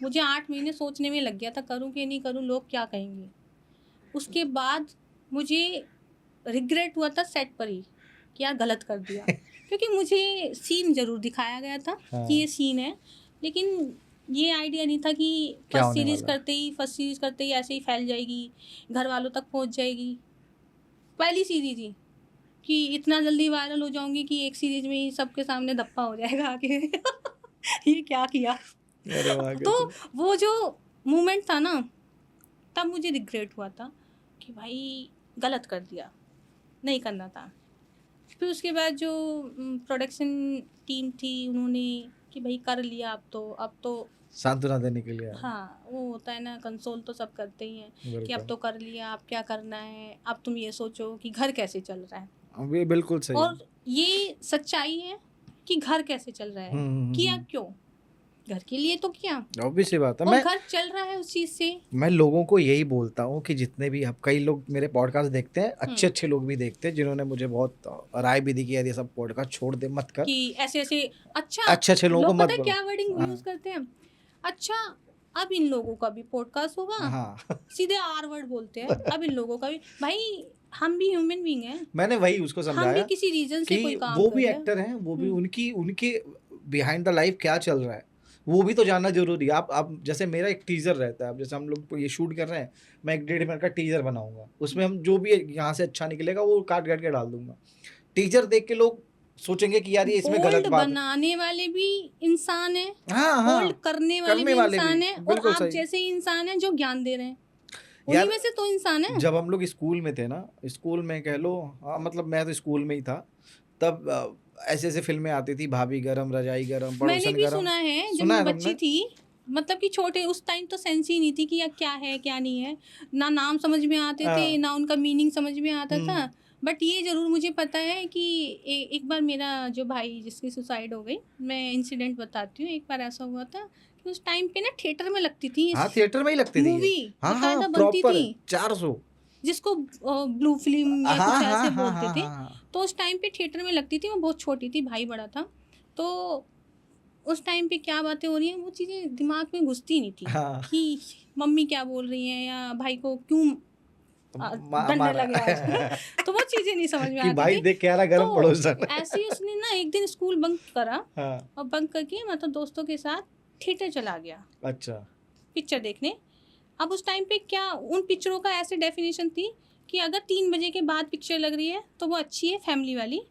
S1: मुझे 8 महीने सोचने में लग गया था, करूँ कि नहीं करूँ, लोग क्या कहेंगे। उसके बाद मुझे रिग्रेट हुआ था सेट पर ही कि यार गलत कर दिया। क्योंकि मुझे सीन ज़रूर दिखाया गया था
S2: हाँ,
S1: कि ये सीन है, लेकिन ये आइडिया नहीं था कि
S2: क्या
S1: फर्स्ट
S2: होने
S1: सीरीज़
S2: वाला है?
S1: फर्स्ट सीरीज़ करते ही ऐसे ही फैल जाएगी, घर वालों तक पहुंच जाएगी। पहली सीरीज़ ही कि इतना जल्दी वायरल हो जाऊंगी कि एक सीरीज में ही सबके सामने धप्पा हो जाएगा आगे। ये क्या किया।
S2: अरे वाह,
S1: तो
S2: कैसे?
S1: वो जो मोमेंट था ना, तब मुझे रिग्रेट हुआ था कि भाई गलत कर दिया, नहीं करना था। फिर उसके बाद जो प्रोडक्शन टीम थी, उन्होंने कि भाई कर लिया, अब तो
S2: सांत्वना देने के लिए।
S1: हाँ, वो होता है ना, कंसोल तो सब करते ही हैं कि अब
S2: बिल्कुल।
S1: तो कर लिया, अब क्या करना है, अब तुम ये सोचो कि घर कैसे चल रहा है।
S2: अब ये बिल्कुल सही है।
S1: और ये सच्चाई है कि घर कैसे चल रहा है, किया क्यों, घर के लिए तो किया,
S2: ऑब्वियस सी बात है।
S1: और घर चल रहा है उस चीज से।
S2: मैं लोगों को यही बोलता हूँ कि जितने भी, अब कई लोग मेरे पॉडकास्ट देखते हैं, अच्छे लोग भी देखते हैं, जिन्होंने मुझे बहुत राय भी दी कि यार ये सब पॉडकास्ट छोड़ दे, मत कर,
S1: कि ऐसे अच्छे
S2: अच्छे लोगों को
S1: लोग
S2: मत
S1: पता है
S2: बोलो।
S1: क्या वर्डिंग यूज करते हैं, अच्छा अब इन लोगों का भी पॉडकास्ट होगा,
S2: हाँ।
S1: सीधे आर वर्ड बोलते हैं, अब इन लोगों का भी। भाई हम भी ह्यूमन बीइंग हैं,
S2: मैंने वही उसको
S1: हम भी
S2: समझाया
S1: किसी रीजन से कोई
S2: कि
S1: काम
S2: वो
S1: कर
S2: भी
S1: रहे हैं।
S2: एक्टर हैं, वो भी उनके बिहाइंड द लाइफ क्या चल रहा है वो भी तो जानना जरूरी है। आप जैसे मेरा एक टीजर रहता है, अब जैसे हम लोग ये शूट कर रहे हैं, मैं एक 1.5 मिनट का टीजर बनाऊंगा, उसमें हम जो भी यहाँ से अच्छा निकलेगा वो काट काट के डाल दूंगा। टीजर देख के लोग सोचेंगे कि यार ये इसमें गलत
S1: होल्ड
S2: बात है।
S1: बनाने वाले भी इंसान है,
S2: हाँ
S1: होल्ड
S2: हाँ,
S1: करने वाले भी इंसान है, और
S2: बिल्कुल
S1: आप
S2: सही।
S1: जैसे ही इंसान है जो ज्ञान दे रहे हैं,
S2: यार
S1: उन्हीं में से तो इंसान है।
S2: जब हम लोग स्कूल में थे ना, स्कूल में कह लो, हाँ मतलब मैं तो स्कूल में ही था, तब ऐसे ऐसे फिल्में आती थी, भाभी गरम, रजाई गरम,
S1: मैंने
S2: पड़ोसन
S1: भी
S2: गरम।
S1: सुना है जब
S2: सुना
S1: मैं
S2: है
S1: बच्ची
S2: तुमने?
S1: थी, मतलब कि छोटे उस टाइम तो सेंस ही नहीं थी कि यार क्या है क्या नहीं है, ना नाम समझ में आते थे,
S2: हाँ।
S1: ना उनका मीनिंग समझ में आता था। बट ये जरूर मुझे पता है कि एक बार मेरा जो भाई जिसकी सुसाइड हो गई, मैं इंसिडेंट बताती हूँ। एक बार ऐसा हुआ था कि उस टाइम पे ना थिएटर में लगती थी
S2: हाँ, थिएटर में ही लगती थी ये।
S1: मूवी,
S2: हाँ हाँ,
S1: बकायदा बनती
S2: प्रॉपर
S1: थी,
S2: 400।
S1: जिसको ब्लू फिल्म या
S2: हाँ
S1: कुछ
S2: हाँ
S1: ऐसे
S2: हाँ
S1: बोलते
S2: हाँ
S1: थे।
S2: हाँ।
S1: तो उस टाइम पे थिएटर में लगती थी, मैं बहुत छोटी थी, भाई बड़ा था, तो उस टाइम पे क्या बातें हो रही हैं वो चीज़ें दिमाग में घुसती नहीं थी
S2: हाँ।
S1: कि मम्मी क्या बोल रही हैं या भाई को क्यों डंडे
S2: मारा
S1: लगे आज। तो वो चीज़ें नहीं समझ में
S2: कि
S1: आती
S2: भाई
S1: थी।
S2: देख के आ रहा गरम
S1: तो
S2: पड़ोसन।
S1: ऐसे ही उसने ना एक दिन स्कूल बंक करा,
S2: हाँ।
S1: और बंक करके मतलब दोस्तों के साथ थिएटर चला गया
S2: अच्छा।
S1: पिक्चर देखने। अब उस टाइम पे क्या उन पिक्चरों का ऐसे डेफिनेशन थी कि अगर 3 बजे के बाद पिक्चर लग रही है तो वो अच्छी है, फैमिली वाली,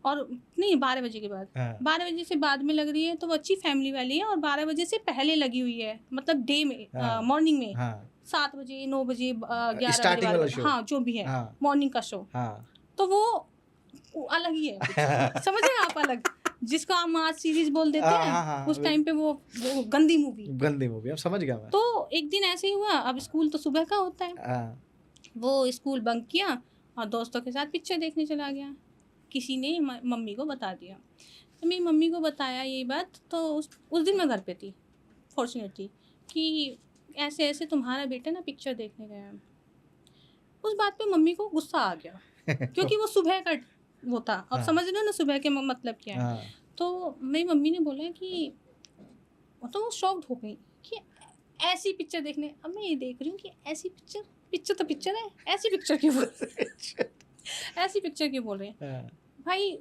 S1: और नहीं 12 बजे के बाद,
S2: हाँ।
S1: 12 बजे से बाद में लग रही है तो वो अच्छी फैमिली वाली है, और 12 बजे से पहले लगी हुई है मतलब डे में,
S2: हाँ।
S1: मॉर्निंग में,
S2: हाँ।
S1: 7 बजे 9 बजे 11 बजे
S2: स्टार्टिंग
S1: 12
S2: वाला
S1: बजे,
S2: शो।
S1: हाँ जो भी है
S2: हाँ।
S1: मॉर्निंग का शो,
S2: हाँ।
S1: तो वो अलग ही है कुछ। समझ रहे हैं आप, अलग जिसको हम आज सीरीज बोल देते
S2: हाँ,
S1: हैं,
S2: हाँ, हाँ,
S1: उस टाइम पे वो गंदी मूवी।
S2: गंदी मूवी, अब समझ गया मैं।
S1: तो एक दिन ऐसे ही हुआ, अब स्कूल तो सुबह का होता है,
S2: हाँ।
S1: वो स्कूल बंक किया और दोस्तों के साथ पिक्चर देखने चला गया। किसी ने मम्मी को बता दिया, तो मेरी मम्मी को बताया ये बात, तो उस दिन मैं घर पे थी फॉर्चुनेटली, कि ऐसे ऐसे तुम्हारा बेटा ना पिक्चर देखने गया है। उस बात पे मम्मी को गुस्सा आ गया क्योंकि वो सुबह का वो था, अब
S2: हाँ।
S1: समझ रहे हो ना सुबह के मतलब क्या है।
S2: हाँ।
S1: तो मेरी मम्मी ने बोला कि तो वो शॉक्ड हो गई कि ऐसी पिक्चर देखने। अब मैं ये देख रही हूँ कि ऐसी पिक्चर, पिक्चर तो पिक्चर है, ऐसी पिक्चर क्यों बोल ऐसी पिक्चर क्यों बोल रहे हैं।
S2: हाँ।
S1: भाई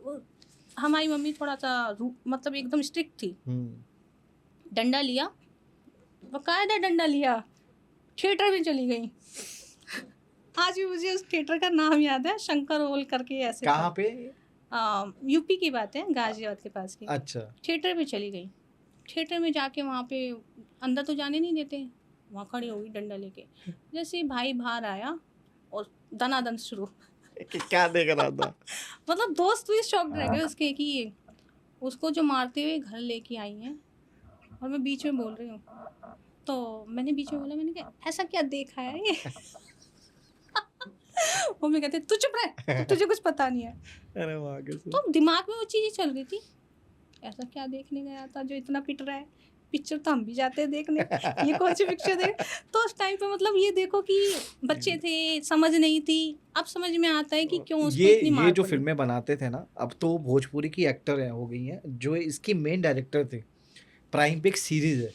S1: हमारी मम्मी थोड़ा सा मतलब एकदम स्ट्रिक्ट थी। डंडा लिया, बकायदा डंडा लिया, थिएटर में चली गई। आज भी मुझे उस थिएटर का नाम याद है, शंकर हॉल करके ऐसे।
S2: कहाँ पे?
S1: यूपी की बात है, गाजियाबाद के पास की।
S2: अच्छा।
S1: थिएटर में चली गई, थिएटर में जाके वहाँ पे अंदर तो जाने नहीं देते, वहाँ खड़ी होगी डंडा लेके। जैसे ही भाई बाहर आया और दनादन शुरू।
S2: क्या देख रहा था?
S1: मतलब दोस्त भी शॉक्ड रह गए उसके कि उसको जो मारते हुए घर लेके आई हैं, और मैं बीच में बोल रही हूँ। तो मैंने बीच में बोला, मैंने कहा ऐसा क्या देखा है ये। मम्मी कहते तू चुप रह, तुझे कुछ पता नहीं है।
S2: अरे वाह,
S1: तो दिमाग में वो चीज़ें चल रही थी, ऐसा क्या देखने गया था जो इतना पिट रहा है, पिक्चर तो हम भी जाते हैं देखने, ये कौन सी पिक्चर देख। तो उस टाइम पे मतलब ये देखो कि बच्चे थे, समझ नहीं थी, अब समझ में आता है कि क्यों उसको इतनी मार
S2: ये जो
S1: पड़ी।
S2: फिल्में बनाते थे ना, अब तो भोजपुरी की एक्टर है हो गई हैं, जो इसकी मेन डायरेक्टर थे। प्राइम पे एक सीरीज है।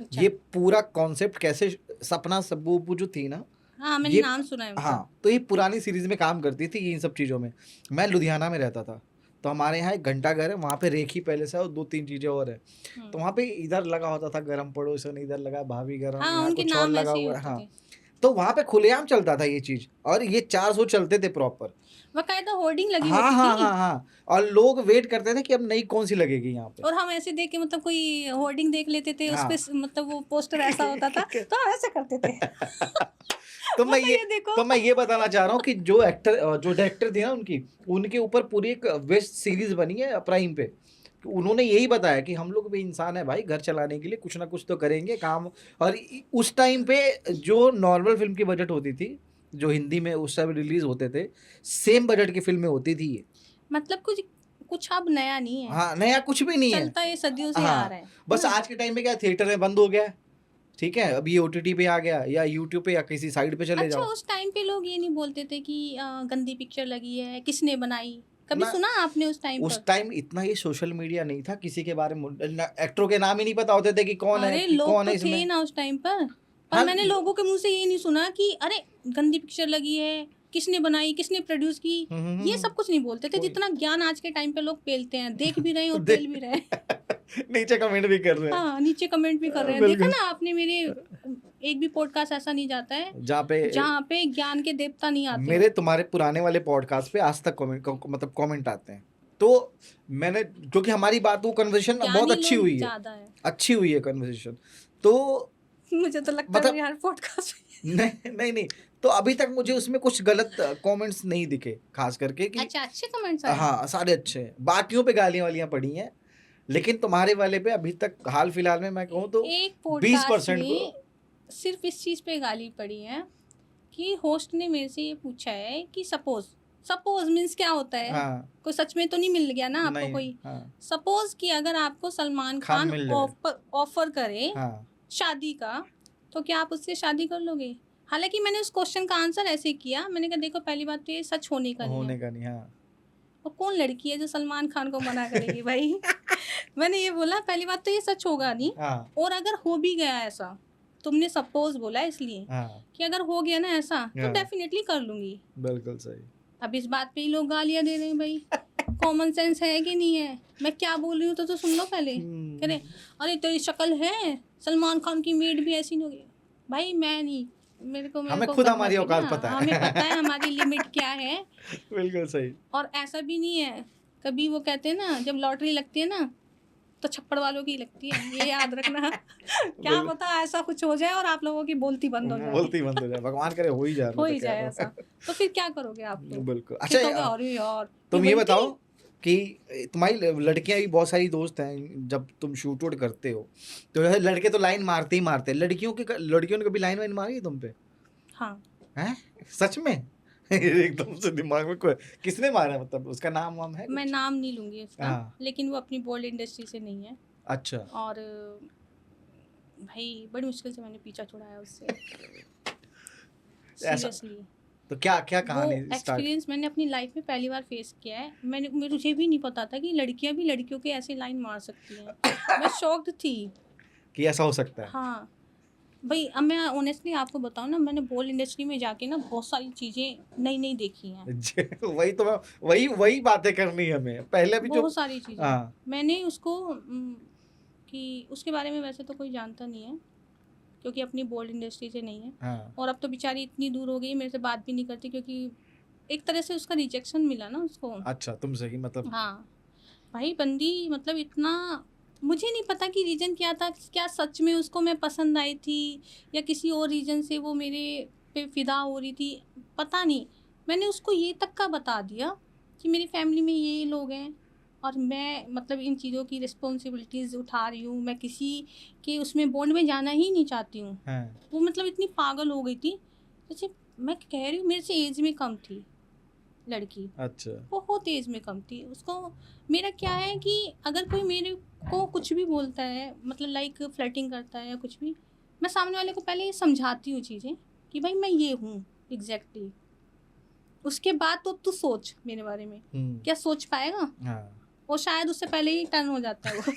S1: अच्छा।
S2: ये पूरा कॉन्सेप्ट कैसे, सपना सब्बू जो थी ना,
S1: हाँ मैंने
S2: ये
S1: नाम सुना है उनका।
S2: हाँ, तो ये पुरानी सीरीज में काम करती थी इन सब चीज़ों में। मैं लुधियाना में रहता था, तो हमारे यहाँ एक घंटा घर है, वहाँ पे रेखी पैलेस है और 2-3 चीज़ें और है। तो वहाँ पे इधर लगा होता था गरम पड़ोसन, इधर लगा भाभी गरम,
S1: हाँ
S2: यहाँ
S1: उनके
S2: कुछ और
S1: नाम
S2: लगा
S1: ऐसे ही
S2: हुआ है।
S1: होते
S2: हाँ,
S1: थे,
S2: तो वहाँ पे खुलेआम चलता था ये चीज़, और ये 400 चलते थे प्रॉपर।
S1: बकायदा होर्डिंग लगी
S2: हाँ
S1: होती
S2: हाँ
S1: थी।
S2: हाँ हाँ, और लोग वेट करते थे कि अब नई कौन सी लगेगी यहाँ पे।
S1: और हम ऐसे देख के मतलब कोई होर्डिंग देख लेते थे,
S2: हाँ।
S1: उस पे मतलब वो पोस्टर ऐसा होता था तो हम ऐसे करते थे।
S2: तो मैं
S1: मतलब
S2: ये
S1: ये देखो।
S2: तो मैं ये बताना चाह रहा हूँ कि जो डायरेक्टर थी ना उनके ऊपर पूरी एक वेब सीरीज बनी है प्राइम पे, उन्होंने यही बताया कि हम लोग भी इंसान है भाई, घर चलाने के लिए कुछ ना कुछ तो करेंगे काम। और उस टाइम पे जो नॉर्मल फिल्म की बजट होती थी, जो हिंदी में उस टाइम रिलीज होते थे, सेम बजट की फिल्में होती थी ये।
S1: मतलब कुछ कुछ अब नया नहीं है,
S2: हाँ, नया कुछ भी नहीं है।
S1: चलता ये सदियों से आ
S2: हाँ,
S1: रहा है
S2: बस
S1: ना?
S2: आज के टाइम में क्या, थिएटर में बंद हो गया है, ठीक है, अभी ओटीटी पे आ गया या यूट्यूब पे या किसी साइट पे चले
S1: अच्छा,
S2: जाओ।
S1: उस टाइम पे लोग ये नहीं बोलते थे कि गंदी पिक्चर लगी है, किसने बनाई? कभी
S2: ना,
S1: सुना आपने उस टाइम
S2: उस
S1: पर?
S2: टाइम इतना ये सोशल मीडिया नहीं था, किसी के बारे में एक्टरों के नाम ही नहीं पता होते थे कि कौन है,
S1: अरे
S2: कि
S1: लोग
S2: कौन
S1: तो
S2: है
S1: थे
S2: इसमें।
S1: ना उस टाइम पर
S2: हाँ,
S1: मैंने लोगों के मुंह से ये नहीं सुना कि अरे गंदी पिक्चर लगी है, किसने बनाई, किसने प्रोड्यूस की। ये सब कुछ नहीं बोलते थे
S2: कोई-
S1: जितना ज्ञान आज के टाइम पे लोग पेलते हैं, देख भी रहे हैं और
S2: देख-
S1: पेल भी रहे हैं।
S2: नीचे कमेंट भी कर रहे हैं।
S1: हाँ, नीचे कमेंट भी कर रहे हैं। देखा
S2: बिल्कुल।
S1: ना आपने, मेरे एक भी पॉडकास्ट ऐसा नहीं जाता है
S2: जहाँ पे
S1: ज्ञान के देवता नहीं आते
S2: मेरे
S1: हैं।
S2: तुम्हारे पुराने वाले पॉडकास्ट पे आज तक मतलब कमेंट आते हैं। तो मैंने, क्योंकि हमारी बात, वो कन्वर्सेशन बहुत
S1: ज्ञानी
S2: अच्छी
S1: लोग
S2: हुई है,
S1: ज्यादा है।
S2: अच्छी हुई है कन्वर्सेशन। तो
S1: मुझे तो लगता है
S2: मतलब
S1: मेरे हर पॉडकास्ट
S2: नहीं नहीं नहीं, तो अभी तक मुझे उसमें कुछ गलत कमेंट्स नहीं दिखे, खास करके कि
S1: अच्छा, अच्छे कमेंट्स आए।
S2: हाँ, सारे अच्छे हैं। बाकियों पे गालियां वालियां पड़ी हैं, लेकिन तुम्हारे वाले पे अभी तक हाल फिलहाल में मैं कहूँ तो
S1: एक
S2: 20%
S1: पॉडकास्ट
S2: को।
S1: में सिर्फ इस चीज पे गाली पड़ी है कि होस्ट ने मेरे से ये पूछा है कि सपोज मीन्स क्या होता है?
S2: हाँ,
S1: कोई सच में तो नहीं मिल गया ना आपको
S2: नहीं,
S1: कोई?
S2: हाँ,
S1: सपोज कि अगर आपको सलमान
S2: खान
S1: खान
S2: मिल जाए।
S1: ऑफर करे
S2: हाँ,
S1: शादी का, तो क्या आप उससे शादी कर लोगे? हालांकि मैंने उस क्वेश्चन का आंसर ऐसे किया, मैंने कहा देखो पहली बात तो ये सच होने का नहीं है,
S2: होने का नहीं। हाँ,
S1: और कौन लड़की है जो सलमान खान को मना करेगी भाई? मैंने ये बोला पहली बात तो ये सच होगा नहीं,
S2: हाँ,
S1: और अगर हो भी गया ऐसा, तुमने सपोज बोला इसलिए
S2: हाँ,
S1: कि अगर हो गया ना ऐसा तो
S2: हाँ।
S1: डेफिनेटली कर लूंगी।
S2: बिल्कुल सही।
S1: अब इस बात पे ही लोग गालियां दे रहे हैं भाई। कॉमन सेंस है कि नहीं है? मैं क्या बोल रही हूँ तो सुन लो पहले। कह रहे अरे तेरी शक्ल है सलमान खान की, मेड भी ऐसी नहीं होगी। भाई मैं नहीं, मेरे
S2: हमें
S1: को
S2: खुद
S1: करना
S2: हमारी
S1: चाहिए
S2: औकात
S1: ना।
S2: पता है।
S1: हमें पता है हमारी लिमिट क्या है।
S2: बिल्कुल सही।
S1: और ऐसा भी नहीं है, कभी वो कहते हैं ना जब लॉटरी लगती है ना तो छप्पड़ वालों की लगती है, ये याद रखना। क्या पता ऐसा कुछ हो जाए और आप लोगों की बोलती बंद हो जाए।
S2: बोलती बंद हो जाए, भगवान करे हो ही जाए।
S1: हो ही जाए ऐसा, तो फिर क्या करोगे आप लोग?
S2: बिल्कुल।
S1: फिर कहोगे
S2: अच्छा,
S1: अरे यार
S2: तुम ये
S1: बनती
S2: बताओ
S1: नहीं।
S2: कि तुम्हारी लड़कियां भी बहुत सारी दोस्त हैं, जब तुम शूट वूट करते हो तो यह लड़के तो लाइन मारते ही मारते हैं, लड़कियों ने कभी लाइन वाइन मारी है तुम पे?
S1: हाँ,
S2: हैं, सच में? एकदम से दिमाग में कोई किसने मारा, मतलब उसका नाम वाम है
S1: मैं
S2: कुछ?
S1: नाम नहीं लूंगी उसका,
S2: हाँ,
S1: लेकिन वो अपनी बॉलीवुड इंडस्ट्री से नहीं है।
S2: अच्छा।
S1: और भाई बड़ी मुश्किल से मैंने पीछा छुड़ाया उससे।
S2: ऐसा
S1: सीरियसली,
S2: तो क्या क्या
S1: वो
S2: कहानी स्टार्ट?
S1: एक्सपीरियंस मैंने अपनी लाइफ में पहली बार फेस किया है। मुझे भी नहीं पता था कि लड़कियां भी लड़कियों के ऐसे लाइन मार सकती हैं। मैं शॉक्ड थी।
S2: कि ऐसा हो सकता है?
S1: हाँ भाई, अब मैं ऑनेस्टली आपको बताऊँ ना, मैंने बॉल इंडस्ट्री में जाके ना बहुत सारी चीज़ें नई नई देखी हैं।
S2: वही तो वही बातें करनी है हमें पहले भी जो।
S1: बहुत सारी चीज़ें
S2: हाँ,
S1: मैंने उसको कि उसके बारे में वैसे तो कोई जानता नहीं है, क्योंकि अपनी बोल्ड इंडस्ट्री से नहीं है।
S2: हाँ,
S1: और अब तो बेचारी इतनी दूर हो गई, मेरे से बात भी नहीं करती, क्योंकि एक तरह से उसका रिजेक्शन मिला ना उसको।
S2: अच्छा, तुमसे ही मतलब?
S1: हाँ भाई, बंदी मतलब इतना, मुझे नहीं पता कि रीज़न क्या था, क्या सच में उसको मैं पसंद आई थी या किसी और रीज़न से वो मेरे पे फिदा हो रही थी, पता नहीं। मैंने उसको ये तक का बता दिया कि मेरी फैमिली में ये लोग हैं और मैं मतलब इन चीज़ों की रिस्पॉन्सिबिलिटीज़ उठा रही हूँ, मैं किसी के उसमें बॉन्ड में जाना ही नहीं चाहती हूँ।
S2: हाँ,
S1: वो मतलब इतनी पागल हो गई थी। जैसे मैं कह रही हूँ, मेरे से एज में कम थी लड़की,
S2: अच्छा,
S1: बहुत एज में कम थी। उसको मेरा क्या है कि अगर कोई मेरे को कुछ भी बोलता है, मतलब लाइक फ्लर्टिंग करता है या कुछ भी, मैं सामने वाले को पहले ये समझाती हूँ चीज़ें कि भाई मैं ये हूँ एग्जैक्टली। उसके बाद तो तू सोच मेरे बारे में, क्या सोच पाएगा?
S2: हाँ,
S1: वो शायद उससे पहले ही टर्न हो जाता है वो।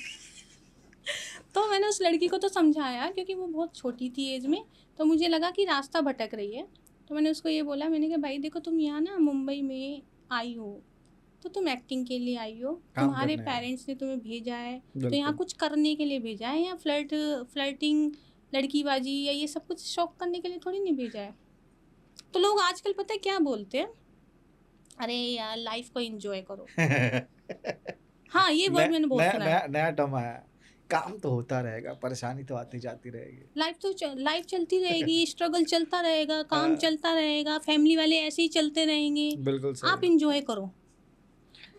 S1: तो मैंने उस लड़की को तो समझाया, क्योंकि वो बहुत छोटी थी एज में, तो मुझे लगा कि रास्ता भटक रही है। तो मैंने उसको ये बोला, मैंने कहा भाई देखो, तुम यहाँ ना मुंबई में आई हो तो तुम एक्टिंग के लिए आई हो,
S2: काम
S1: तुम्हारे
S2: करने आए।
S1: पेरेंट्स ने तुम्हें भेजा है, तो
S2: बिल्कुल।
S1: यहाँ कुछ करने के लिए भेजा है, या फ्लर्टिंग, लड़कीबाजी या ये सब कुछ शौक करने के लिए थोड़ी नहीं भेजा है। तो लोग आजकल पता है क्या बोलते हैं, अरे यार लाइफ को एंजॉय करो। हाँ, ये वर्ड मैंने बहुत सुना है।
S2: नया टर्म आया, काम तो होता रहेगा, परेशानी तो आती जाती रहेगी।
S1: लाइफ चलती रहेगी, स्ट्रगल चलता रहेगा, काम
S2: हाँ।
S1: चलता रहेगा, फैमिली वाले ऐसे ही चलते रहेंगे,
S2: बिल्कुल
S1: आप
S2: सही।
S1: इंजॉय करो।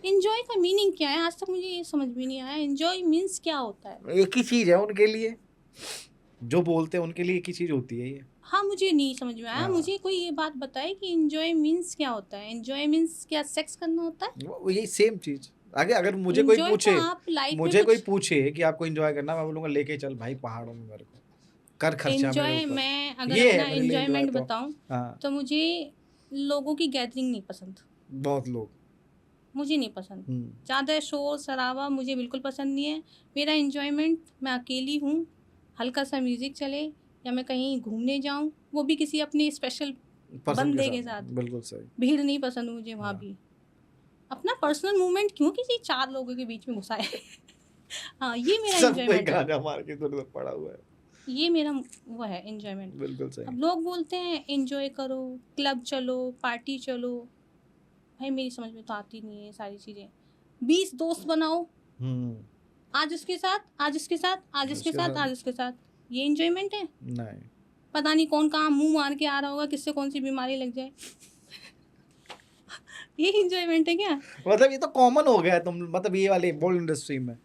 S1: एंजॉय का मीनिंग क्या है? आज तक मुझे ये समझ में नहीं आया एंजॉय मीन्स क्या होता है।
S2: एक ही चीज है उनके लिए, जो बोलते हैं उनके लिए एक ही चीज होती है ये।
S1: हाँ, मुझे नहीं समझ में आया।
S2: हाँ।
S1: मुझे कोई ये बात बताए कि एंजॉय मीन्स क्या होता है? एंजॉय मीन्स क्या सेक्स करना होता है?
S2: वो यही सेम चीज। आगे अगर मुझे कोई
S1: एंजॉय
S2: पूछे,
S1: तो आप लाइफ में
S2: मुझे कोई
S1: कुछ
S2: पूछे कि आपको एंजॉय करना, मैं बोलूंगा लेके चल भाई पहाड़ों में, मेरे को कर खर्चा मेरे
S1: एंजॉय,
S2: ऊपर।
S1: मैं अगर
S2: ये
S1: अपना
S2: है मेरे लिए एंजॉय
S1: एंजॉयमेंट
S2: तो।
S1: बताऊं
S2: हाँ,
S1: तो मुझे लोगों की गैदरिंग नहीं पसंद।
S2: बहुत लोग।
S1: मुझे नहीं पसंद।
S2: हम्म,
S1: ज़्यादा शोर शराबा मुझे बिल्कुल पसंद नहीं है। मेरा एंजॉयमेंट, मैं अकेली हूँ, हल्का सा म्यूज़िक चले या मैं कहीं घूमने जाऊँ, वो भी किसी अपने स्पेशल
S2: पसंद के
S1: बंदे के
S2: साथ
S1: साथ।
S2: बिल्कुल सही।
S1: भीड़ नहीं पसंद मुझे वहाँ
S2: हाँ।
S1: भी। अपना पर्सनल मूवमेंट क्यों किसी 4 लोगों के बीच में घुसाए? हाँ, ये मेरा
S2: सब कोई
S1: एंजॉयमेंट है।
S2: गाना मार के इधर उधर पड़ा हुआ है।
S1: ये मेरा वो है एंजॉयमेंट।
S2: बिल्कुल
S1: अब
S2: सही।
S1: लोग बोलते हैं एंजॉय करो, क्लब चलो, पार्टी चलो। भाई मेरी समझ में तो आती नहीं है ये सारी चीज़ें। 20 दोस्त बनाओ,
S2: हम्म,
S1: आज उसके साथ, आज उसके साथ, आज उसके
S2: उसके
S1: साथ,
S2: साथ
S1: आज उसके साथ। ये एंजॉयमेंट है?
S2: नहीं।
S1: पता नहीं कौन कहाँ मुंह मार के आ रहा होगा, किससे कौन सी बीमारी लग जाए। ये एंजॉयमेंट है क्या?
S2: मतलब ये तो कॉमन हो गया है, तुम मतलब ये वाले बोल्ड इंडस्ट्री में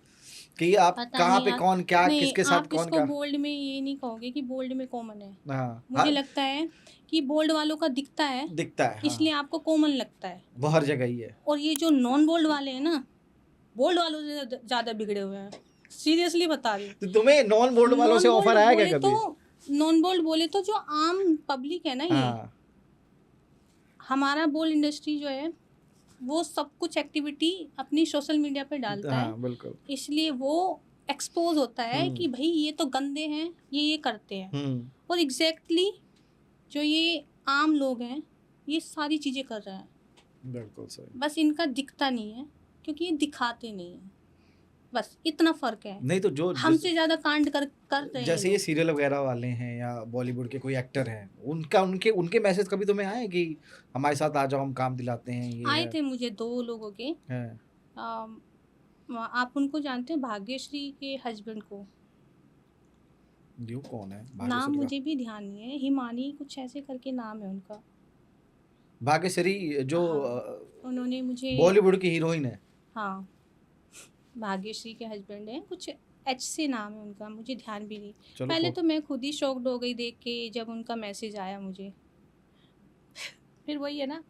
S2: कि आप
S1: पता
S2: कहाँ
S1: नहीं
S2: पे
S1: यार।
S2: कौन क्या,
S1: नहीं,
S2: किसके साथ
S1: आप
S2: कौन
S1: इसको
S2: क्या।
S1: बोल्ड में ये नहीं कहोगे कि बोल्ड में कॉमन है।
S2: हाँ
S1: मुझे
S2: हाँ,
S1: लगता है कि बोल्ड वालों का दिखता है,
S2: दिखता है।
S1: इसलिए
S2: हाँ,
S1: आपको कॉमन लगता है।
S2: वो हर जगह ही है।
S1: और ये जो नॉन बोल्ड वाले हैं ना, बोल्ड वालों से ज़्यादा बिगड़े हुए हैं। सीरियसली बता रही हूँ।
S2: तो तुम्हें नॉन बोल्ड वालों से
S1: नॉन बोल्ड
S2: ऑफर आया क्या
S1: बोले तो,
S2: कभी?
S1: नॉन बोल्ड बोले तो जो आम पब्लिक है ना, ये
S2: हाँ
S1: हमारा बोल्ड इंडस्ट्री जो है वो सब कुछ एक्टिविटी अपनी सोशल मीडिया पे डालता है,
S2: हाँ बिल्कुल।
S1: इसलिए वो एक्सपोज होता है कि
S2: हम्म
S1: भाई ये तो गंदे हैं, ये करते हैं।
S2: हम्म,
S1: और एग्जैक्टली जो ये आम लोग हैं ये सारी चीज़ें कर रहे हैं,
S2: बिल्कुल सही।
S1: बस इनका दिखता नहीं है क्योंकि ये दिखाते नहीं हैं। बस इतना फ़र्क है।
S2: नहीं तो जो
S1: हमसे ज़्यादा कांड कर रहे हैं ये
S2: जैसे ये
S1: लोग।
S2: सीरियल वगैरह वाले हैं या बॉलीवुड के कोई एक्टर हैं, उनका उनके उनके मैसेज कभी तुम्हें आए कि हमारे साथ आ जाओ, हम काम दिलाते हैं, ये
S1: आए
S2: है?
S1: थे मुझे 2 लोगों के।
S2: हैं?
S1: अम, आप उनको जानते हैं, भाग्यश्री के हस्बैंड को?
S2: ड्यू कौन है
S1: नाम
S2: भाग्यश्री का?
S1: मुझे भी ध्यान नहीं है, हिमानी कुछ ऐसे करके नाम है उनका।
S2: भाग्यश्री जो
S1: हाँ, उन्होंने मुझे,
S2: बॉलीवुड की हीरोइन है।
S1: हाँ, भाग्यश्री के हस्बैंड हैं, कुछ एच से नाम है उनका, मुझे ध्यान भी नहीं।
S2: चलो
S1: पहले तो मैं खुद ही शॉक्ड हो गई देख के जब उनका मैसेज आया मुझे। फिर वही है ना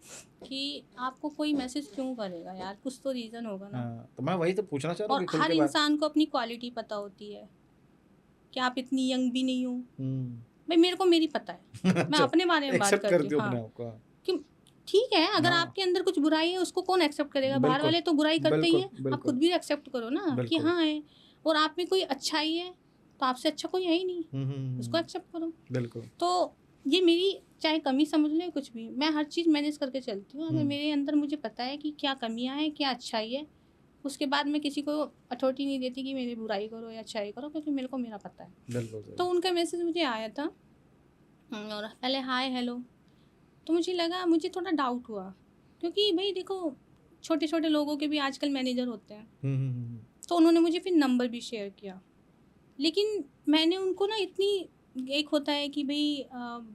S1: कि आपको कोई मैसेज क्यों करेगा यार, कुछ तो रीज़न होगा ना।
S2: हाँ, तो मैं वही तो पूछना चाह रहा हूँ
S1: और
S2: कि खुल
S1: हर
S2: के बात।
S1: इंसान को अपनी क्वालिटी पता होती है कि आप इतनी यंग भी नहीं हो।
S2: हम्म,
S1: भाई मेरे को मेरी पता है, मैं
S2: अच्छा,
S1: अपने बारे में बात
S2: एक्सेप्ट
S1: करती
S2: करते
S1: हूँ।
S2: हो अपने
S1: हाँ,
S2: आप को।
S1: कि ठीक है, अगर
S2: हाँ
S1: आपके अंदर कुछ बुराई है उसको कौन एक्सेप्ट करेगा? बाहर
S2: बिल्कुल
S1: वाले तो बुराई करते ही
S2: बिल्कुल
S1: हैं, आप
S2: बिल्कुल
S1: खुद भी एक्सेप्ट करो ना कि
S2: बिल्कुल।
S1: हाँ है। और आप में कोई अच्छाई है तो आपसे अच्छा कोई है ही नहीं, उसको एक्सेप्ट करो।
S2: बिल्कुल।
S1: तो ये मेरी चाहे कमी समझ लो या कुछ भी, मैं हर चीज़ मैनेज करके चलती हूँ। अगर मेरे अंदर मुझे पता है कि क्या कमियाँ हैं, क्या अच्छाई है, उसके बाद मैं किसी को अथॉरिटी नहीं देती कि मेरी बुराई करो या अच्छाई करो, क्योंकि मेरे को मेरा पता है।
S2: बिल्कुल सही।
S1: तो उनका मैसेज मुझे आया था, और पहले हाय हेलो, तो मुझे लगा, मुझे थोड़ा डाउट हुआ क्योंकि भाई देखो, छोटे छोटे लोगों के भी आजकल मैनेजर होते हैं। तो उन्होंने मुझे फिर नंबर भी शेयर किया, लेकिन मैंने उनको ना इतनी, एक होता है कि भाई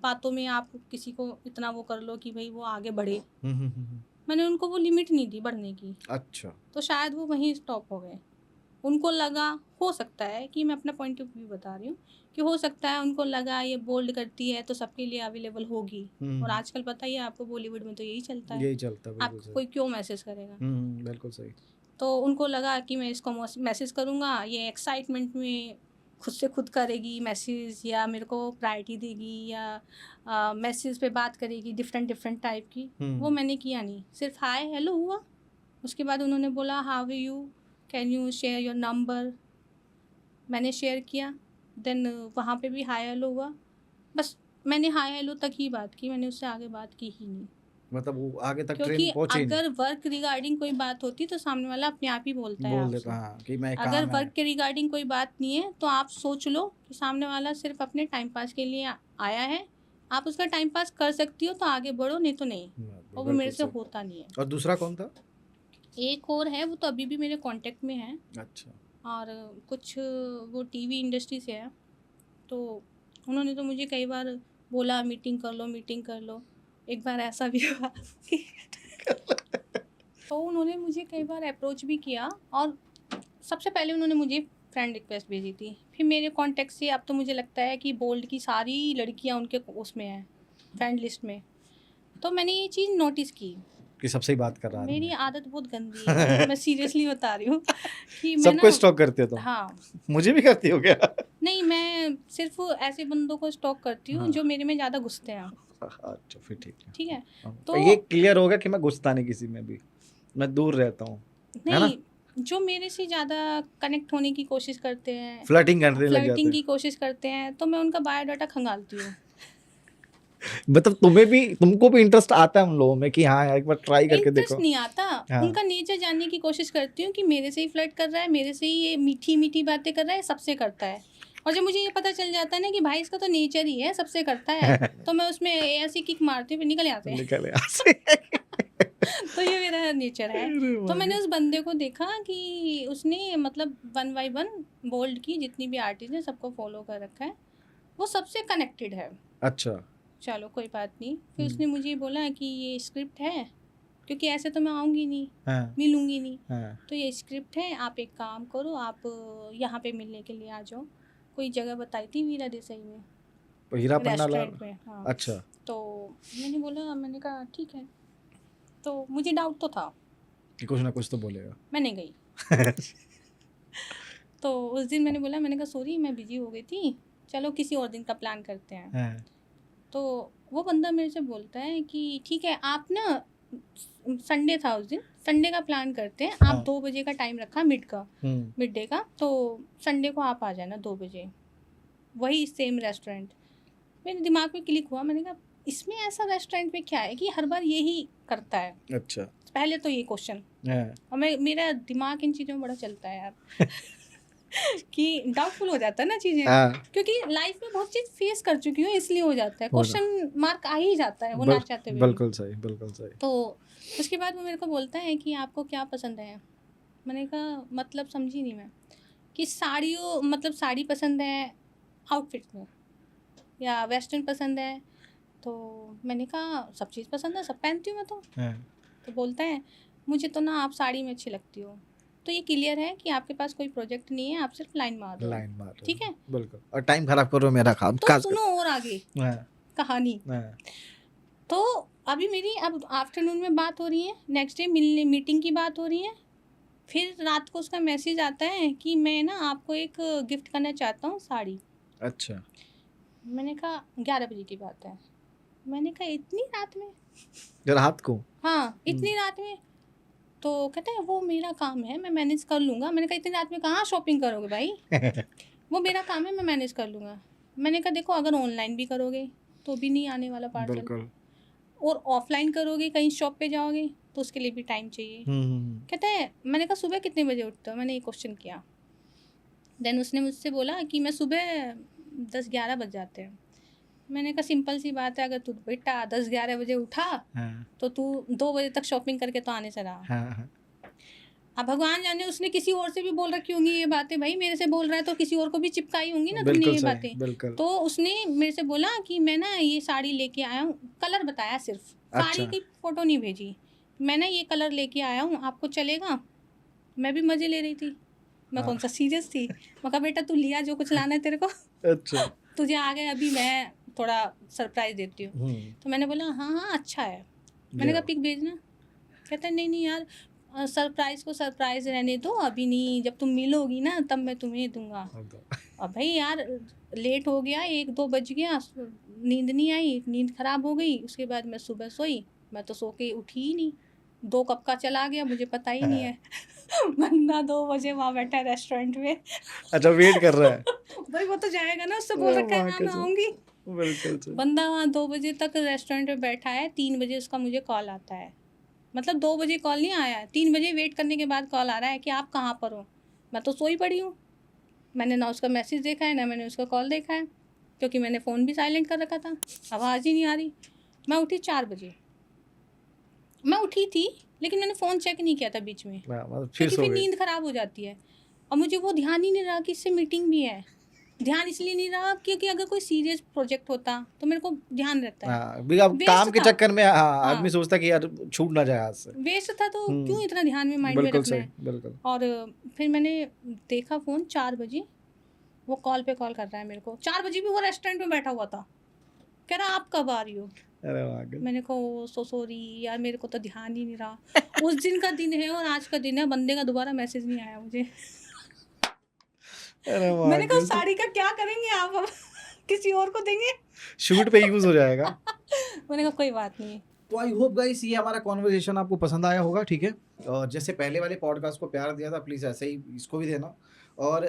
S1: बातों में आप किसी को इतना वो कर लो कि भाई वो आगे बढ़े, मैंने उनको वो लिमिट नहीं दी बढ़ने की,
S2: अच्छा।
S1: तो शायद वो वहीं स्टॉप हो गए। उनको लगा, हो सकता है कि मैं अपना पॉइंट ऑफ व्यू बता रही हूँ, कि हो सकता है उनको लगा ये बोल्ड करती है तो सबके लिए अवेलेबल होगी। और आजकल पता ही है आपको, बॉलीवुड में तो यही चलता है,
S2: यही चलता है, बिल्कुल
S1: आपको
S2: सही।
S1: कोई क्यों मैसेज करेगा।
S2: बिल्कुल सही।
S1: तो उनको लगा कि मैं इसको मैसेज करूँगा, ये एक्साइटमेंट में खुद से खुद करेगी मैसेज, या मेरे को प्रायोरिटी देगी, या मैसेज पे बात करेगी डिफरेंट टाइप की। वो मैंने किया नहीं, सिर्फ हाय हेलो हुआ। उसके बाद उन्होंने बोला how are you, can you share your number, मैंने शेयर किया। देन वहाँ पे भी हाय हेलो हुआ, बस मैंने हाय हेलो तक ही बात की, मैंने उससे आगे बात की ही नहीं।
S2: मतलब वो आगे तक
S1: क्योंकि
S2: ट्रेन पहुंचे ही नहीं।
S1: अगर वर्क रिगार्डिंग कोई बात होती तो सामने वाला अपने आप ही बोलता है
S2: बोल
S1: आपसे।
S2: देता हाँ कि मैं
S1: अगर
S2: काम है।
S1: वर्क के रिगार्डिंग कोई बात नहीं है तो आप सोच लो कि सामने वाला सिर्फ अपने टाइम पास के लिए आया है, आप उसका टाइम पास कर सकती हो तो आगे बढ़ो, नहीं तो नहीं। और वो मेरे से होता नहीं है।
S2: और दूसरा कौन था?
S1: एक और है, वो तो अभी भी मेरे कांटेक्ट में है,
S2: अच्छा।
S1: और कुछ वो टीवी इंडस्ट्री से है। तो उन्होंने तो मुझे कई बार बोला मीटिंग कर लो, मीटिंग कर लो। एक बार ऐसा भी हुआ कि तो उन्होंने मुझे कई बार अप्रोच भी किया और सबसे पहले उन्होंने मुझे फ्रेंड रिक्वेस्ट भेजी थी। फिर मेरे कॉन्टेक्ट से अब तो मुझे लगता है कि बोल्ड की सारी लड़कियां उनके उसमें हैं, फ्रेंड लिस्ट में। तो मैंने ये चीज़ नोटिस की।
S2: कि सबसे ही बात कर रहा
S1: मेरी
S2: है
S1: आदत बहुत गंदी है, मैं सीरियसली बता रही हूँ कि मैं
S2: सबको
S1: ना
S2: स्टॉक करते हो तुम?
S1: हाँ,
S2: मुझे भी करती हो क्या?
S1: नहीं मैं सिर्फ ऐसे बंदों को स्टॉक करती हूँ
S2: हाँ।
S1: जो मेरे में ज़्यादा घुसते हैं,
S2: अच्छा फिर ठीक है।
S1: ठीक है?
S2: हाँ,
S1: तो
S2: ये क्लियर होगा कि मैं घुसता नहीं किसी में भी, मैं दूर रहता हूँ, है ना?
S1: नहीं, जो मेरे से ज़्यादा कनेक्ट होने की कोशिश करते हैं,
S2: फ्लर्टिंग करने लग जाते
S1: फ्लर्टिंग की
S2: हैं।
S1: कोशिश करते हैं, तो मैं उनका बायोडाटा खंगालती हूँ।
S2: मतलब तुमको भी इंटरेस्ट आता है उन लोगों में कि हाँ यार एक बार ट्राई करके
S1: इंटरेस्ट
S2: देखो?
S1: नहीं आता,
S2: हाँ।
S1: उनका नेचर जानने की कोशिश करती हूँ कि मेरे से ही फ्लर्ट कर रहा है, मेरे से ही ये मीठी-मीठी बातें कर रहा है, सबसे करता है। और जब मुझे ये पता चल जाता है ना कि भाई इसका तो नेचर ही है, सबसे करता है, तो मैं उसमें ऐसी किक मारती हूँ, फिर निकल यहाँ से।
S2: निकल यहाँ से।
S1: तो ये मेरा नेचर है।
S2: अरे
S1: तो
S2: वाह
S1: मैंने
S2: रे।
S1: उस बंदे को देखा कि उसने मतलब 1 बाय 1 बोल्ड की जितनी भी आर्टिस्ट हैं सबको फॉलो कर रखा है। वो सबसे कनेक्टेड है।
S2: अच्छा।
S1: चलो कोई बात नहीं। फिर
S2: हम्म,
S1: उसने मुझे बोला कि ये स्क्रिप्ट है, क्योंकि ऐसे तो मैं आऊँगी नहीं,
S2: हाँ
S1: मिलूँगी नहीं।
S2: हाँ
S1: तो ये स्क्रिप्ट है, आप एक काम करो, आप यहाँ पे मिलने के लिए आ जाओ। कोई जगह बताई थी वीरा देसाई में,
S2: तो हीरा पन्ना लाल।
S1: रेस्टोरेंट में। हाँ,
S2: अच्छा।
S1: तो मैंने बोला, मैंने कहा ठीक है। तो मुझे डाउट तो था,
S2: कि कुछ ना कुछ तो बोलेगा।
S1: मैं नहीं गई। तो उस दिन मैंने बोला, मैंने कहा सॉरी मैं बिजी हो गई थी, चलो किसी और दिन का प्लान करते हैं।
S2: हाँ,
S1: तो वो बंदा मेरे से बोलता है कि ठीक है, आप ना संडे था उस दिन, संडे का प्लान करते हैं, आप
S2: हाँ।
S1: 2 बजे का टाइम रखा मिड डे का, तो संडे को आप आ जाना 2 बजे, वही सेम रेस्टोरेंट। मेरे दिमाग में क्लिक हुआ, मैंने कहा इसमें ऐसा रेस्टोरेंट में क्या है कि हर बार यही करता है।
S2: अच्छा।
S1: पहले तो ये क्वेश्चन,
S2: हाँ,
S1: और मेरा दिमाग इन चीज़ों में बड़ा चलता है यार कि डाउटफुल हो जाता है ना चीज़ें,
S2: हाँ,
S1: क्योंकि लाइफ में बहुत चीज़ फेस कर चुकी हूँ इसलिए हो जाता है,
S2: हो जा-
S1: क्वेश्चन मार्क आ ही जाता है वो ना चाहते हुए भी।
S2: बिल्कुल सही, बिल्कुल सही।
S1: तो उसके बाद वो मेरे को बोलता है कि आपको क्या पसंद है। मैंने कहा मतलब समझी नहीं मैं, कि साड़ियों मतलब साड़ी पसंद है आउटफिट में, या वेस्टर्न पसंद है। तो मैंने कहा सब चीज़ पसंद है, सब पहनती हूँ मैं तो।
S2: हाँ,
S1: तो बोलता है मुझे तो ना आप साड़ी में अच्छी लगती हो, तो ये क्लियर है कि आपके पास कोई प्रोजेक्ट नहीं है, आप सिर्फ लाइन मार रहे हो।
S2: लाइन मार रहे हो।
S1: ठीक है,
S2: बिल्कुल, और टाइम खराब करो मेरा खास
S1: तो
S2: खास
S1: सुनो और आगे
S2: कर। हाँ,
S1: कहानी।
S2: हाँ,
S1: तो अभी मेरी अब आफ्टरनून में बात हो रही है, नेक्स्ट डे मिलने मीटिंग की बात हो रही है। फिर रात को उसका मैसेज आता है कि मैं ना आपको एक गिफ्ट करना चाहता हूँ साड़ी।
S2: अच्छा।
S1: मैंने कहा 11 बजे की बात है। मैंने कहा इतनी रात में?
S2: रात को?
S1: हाँ, इतनी रात में। तो कहता है वो मेरा काम है, मैं मैनेज कर लूँगा। मैंने कहा इतनी रात में कहाँ शॉपिंग करोगे भाई? वो मेरा काम है, मैं मैनेज कर लूँगा। मैंने कहा देखो अगर ऑनलाइन भी करोगे तो भी नहीं आने वाला पार्सल,
S2: बिल्कुल।
S1: और ऑफलाइन करोगे कहीं शॉप पे जाओगे तो उसके लिए भी टाइम चाहिए। कहता है, मैंने कहा सुबह कितने बजे उठते हो? मैंने ये क्वेश्चन किया। देन उसने मुझसे बोला कि मैं सुबह 10-11 बज जाते हैं। मैंने कहा सिंपल सी बात है, अगर तू बेटा 10-11 बजे उठा
S2: हाँ,
S1: तो तू 2 बजे तक शॉपिंग करके तो आने से रहा।
S2: हाँ, हाँ,
S1: अब भगवान जाने उसने किसी और से भी बोल रखी होंगी ये बातें, भाई मेरे से बोल रहा है तो किसी और को भी चिपकाई होंगी ना तुमने
S2: बिल्कुल
S1: ये
S2: सही,
S1: बातें।
S2: बिल्कुल।
S1: तो उसने मेरे से बोला कि मैं ना ये साड़ी लेके आया हूँ, कलर बताया सिर्फ, साड़ी
S2: अच्छा।
S1: की फ़ोटो नहीं भेजी। मैं ना ये कलर लेके आया हूँ, आपको चलेगा? मैं भी मज़े ले रही थी, मैं
S2: हाँ,
S1: कौन सा सीरियस थी। मैं कहा बेटा तू लिया जो कुछ लाना है तेरे को,
S2: अच्छा।
S1: तुझे आ गए, अभी मैं थोड़ा सरप्राइज़ देती हूँ।
S2: हम्म,
S1: तो मैंने बोला हाँ हाँ अच्छा है।
S2: ले
S1: मैंने कहा
S2: आओ।
S1: पिक भेजना। कहता है नहीं नहीं यार, सरप्राइज़ को सरप्राइज़ रहने दो, अभी नहीं, जब तुम मिलोगी ना तब मैं तुम्हें दूंगा।
S2: हाँ, तो
S1: अब भाई यार लेट हो गया, 1-2 बज गया, नींद नहीं आई, नींद खराब हो गई। उसके बाद मैं सुबह सोई, मैं तो सो के उठी ही नहीं, 2 कब का चला गया मुझे पता ही नहीं है। बंदा 2 बजे वहाँ बैठा है रेस्टोरेंट में।
S2: अच्छा वेट कर रहा है।
S1: भाई वो तो जाएगा ना, उससे बोल रखा है
S2: वहाँ
S1: हाँ
S2: के
S1: मैं
S2: से
S1: आऊँगी।
S2: बिल्कुल सही।
S1: बंदा वहाँ 2 बजे तक रेस्टोरेंट में बैठा है, 3 बजे उसका मुझे कॉल आता है। मतलब 2 बजे कॉल नहीं आया है, 3 बजे वेट करने के बाद कॉल आ रहा है कि आप कहाँ पर हो? मैं तो सोई पड़ी हूँ। मैंने ना उसका मैसेज देखा है, ना मैंने उसका कॉल देखा है, क्योंकि मैंने फ़ोन भी साइलेंट कर रखा था, आवाज़ ही नहीं आ रही। मैं उठी 4 बजे। मैं उठी थी, लेकिन मैंने फ़ोन चेक नहीं किया था बीच में,
S2: मतलब फिर
S1: क्योंकि
S2: सो
S1: फिर
S2: गई।
S1: नींद ख़राब हो जाती है। और मुझे वो ध्यान ही नहीं रहा कि इससे मीटिंग भी है। ध्यान इसलिए नहीं रहा क्योंकि अगर कोई सीरियस प्रोजेक्ट होता तो मेरे को ध्यान रहता है।
S2: हाँ भी अब
S1: वेस्ट
S2: काम के
S1: था।
S2: चक्कर में हाँ
S1: हाँ।
S2: आदमी सोचता कि यार छूट ना जाए हाथ से।
S1: वेस्ट था तो क्यों इतना ध्यान में माइंड में
S2: बिल्कुल
S1: रखना
S2: सही,
S1: है।
S2: बिल्कुल।
S1: और फिर मैंने देखा फ़ोन 4 बजे, वो कॉल पे कॉल कर रहा है मेरे को। 4 बजे भी वो रेस्टोरेंट में बैठा हुआ था। कह रहा आप कब आ रही हो?
S2: अरे वाह good।
S1: मैंने कहा सो सॉरी यार, मेरे को तो ध्यान ही नहीं रहा। उस दिन का दिन है और आज का दिन है, बंदे का दोबारा मैसेज नहीं आया मुझे।
S2: अरे वाह
S1: मैंने कहा
S2: good।
S1: साड़ी का क्या करेंगे आप अब? किसी और को देंगे?
S2: शूट पे यूज हो जाएगा।
S1: मैंने कहा कोई बात नहीं।
S2: तो आई होप गाइस ये हमारा कॉन्वर्सेशन आपको पसंद आया होगा, ठीक है। और जैसे पहले वाले पॉडकास्ट को प्यार दिया था, प्लीज़ ऐसे ही इसको भी देना। और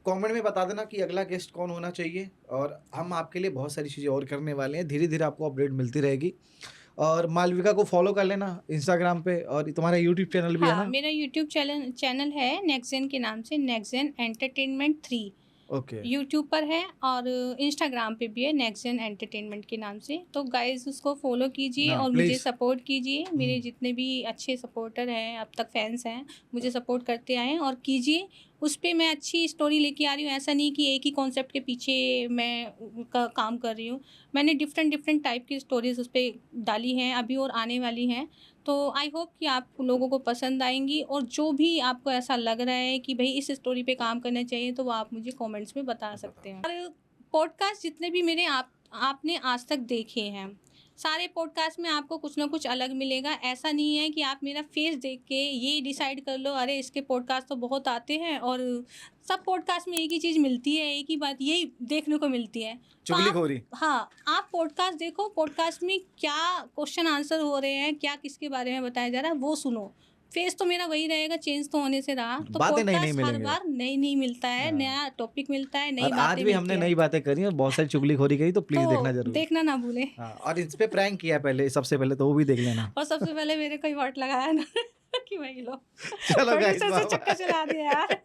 S2: कमेंट में बता देना कि अगला गेस्ट कौन होना चाहिए। और हम आपके लिए बहुत सारी चीज़ें और करने वाले हैं, धीरे धीरे आपको अपडेट मिलती रहेगी। और मालविका को फॉलो कर लेना इंस्टाग्राम पे, और तुम्हारा यूट्यूब चैनल भी है
S1: हाँ,
S2: ना?
S1: मेरा यूट्यूब चैनल है नेक्सन के नाम से, नेक्सन एंटरटेनमेंट 3
S2: ओके
S1: यूट्यूब पर है, और इंस्टाग्राम पे भी है नेक्सन एंटरटेनमेंट के नाम से। तो गाइस उसको फॉलो कीजिए
S2: हाँ,
S1: और मुझे
S2: please।
S1: सपोर्ट कीजिए। मेरे जितने भी अच्छे सपोर्टर हैं, अब तक फैंस हैं, मुझे सपोर्ट करते आए और कीजिए। उस पे मैं अच्छी स्टोरी लेके आ रही हूँ। ऐसा नहीं कि एक ही कॉन्सेप्ट के पीछे मैं काम कर रही हूँ। मैंने डिफरेंट टाइप की स्टोरीज उस पर डाली हैं अभी और आने वाली हैं। तो आई होप कि आप लोगों को पसंद आएंगी। और जो भी आपको ऐसा लग रहा है कि भाई इस स्टोरी पे काम करना चाहिए, तो वो आप मुझे कमेंट्स में बता सकते हैं। और पॉडकास्ट जितने भी मेरे आपने आज तक देखे हैं, सारे पॉडकास्ट में आपको कुछ ना कुछ अलग मिलेगा। ऐसा नहीं है कि आप मेरा फेस देख के ये डिसाइड कर लो अरे इसके पॉडकास्ट तो बहुत आते हैं, और सब पॉडकास्ट में एक ही चीज़ मिलती है, एक ही बात यही देखने को मिलती है। तो आप
S2: चुगलीखोरी।
S1: हाँ, आप पॉडकास्ट देखो, पॉडकास्ट में क्या क्वेश्चन आंसर हो रहे हैं, क्या किसके बारे में बताया जा रहा है वो सुनो। फेस तो मेरा वही रहेगा, चेंज तो होने से रहा। तो
S2: बातें नई नई
S1: पॉडकास्ट हर
S2: मिलेंगे।
S1: बार नई मिलता है,
S2: हाँ।
S1: नया टॉपिक मिलता है, नई
S2: और आज
S1: बातें
S2: भी हमने
S1: मिलती
S2: नई
S1: है।
S2: बातें करी और बहुत सारी चुगलीखोरी करी, तो प्लीज देखना
S1: तो
S2: जरूर।
S1: देखना ना भूले।
S2: हाँ, और इस पे प्रैंक किया पहले, सबसे पहले तो वो भी देख लेना।
S1: और सबसे पहले मेरे को ही वर्ड लगाया ना कि वही लो।
S2: चलो गाइस,
S1: प्रोड्यूसर से चक्कर चला दिया यार।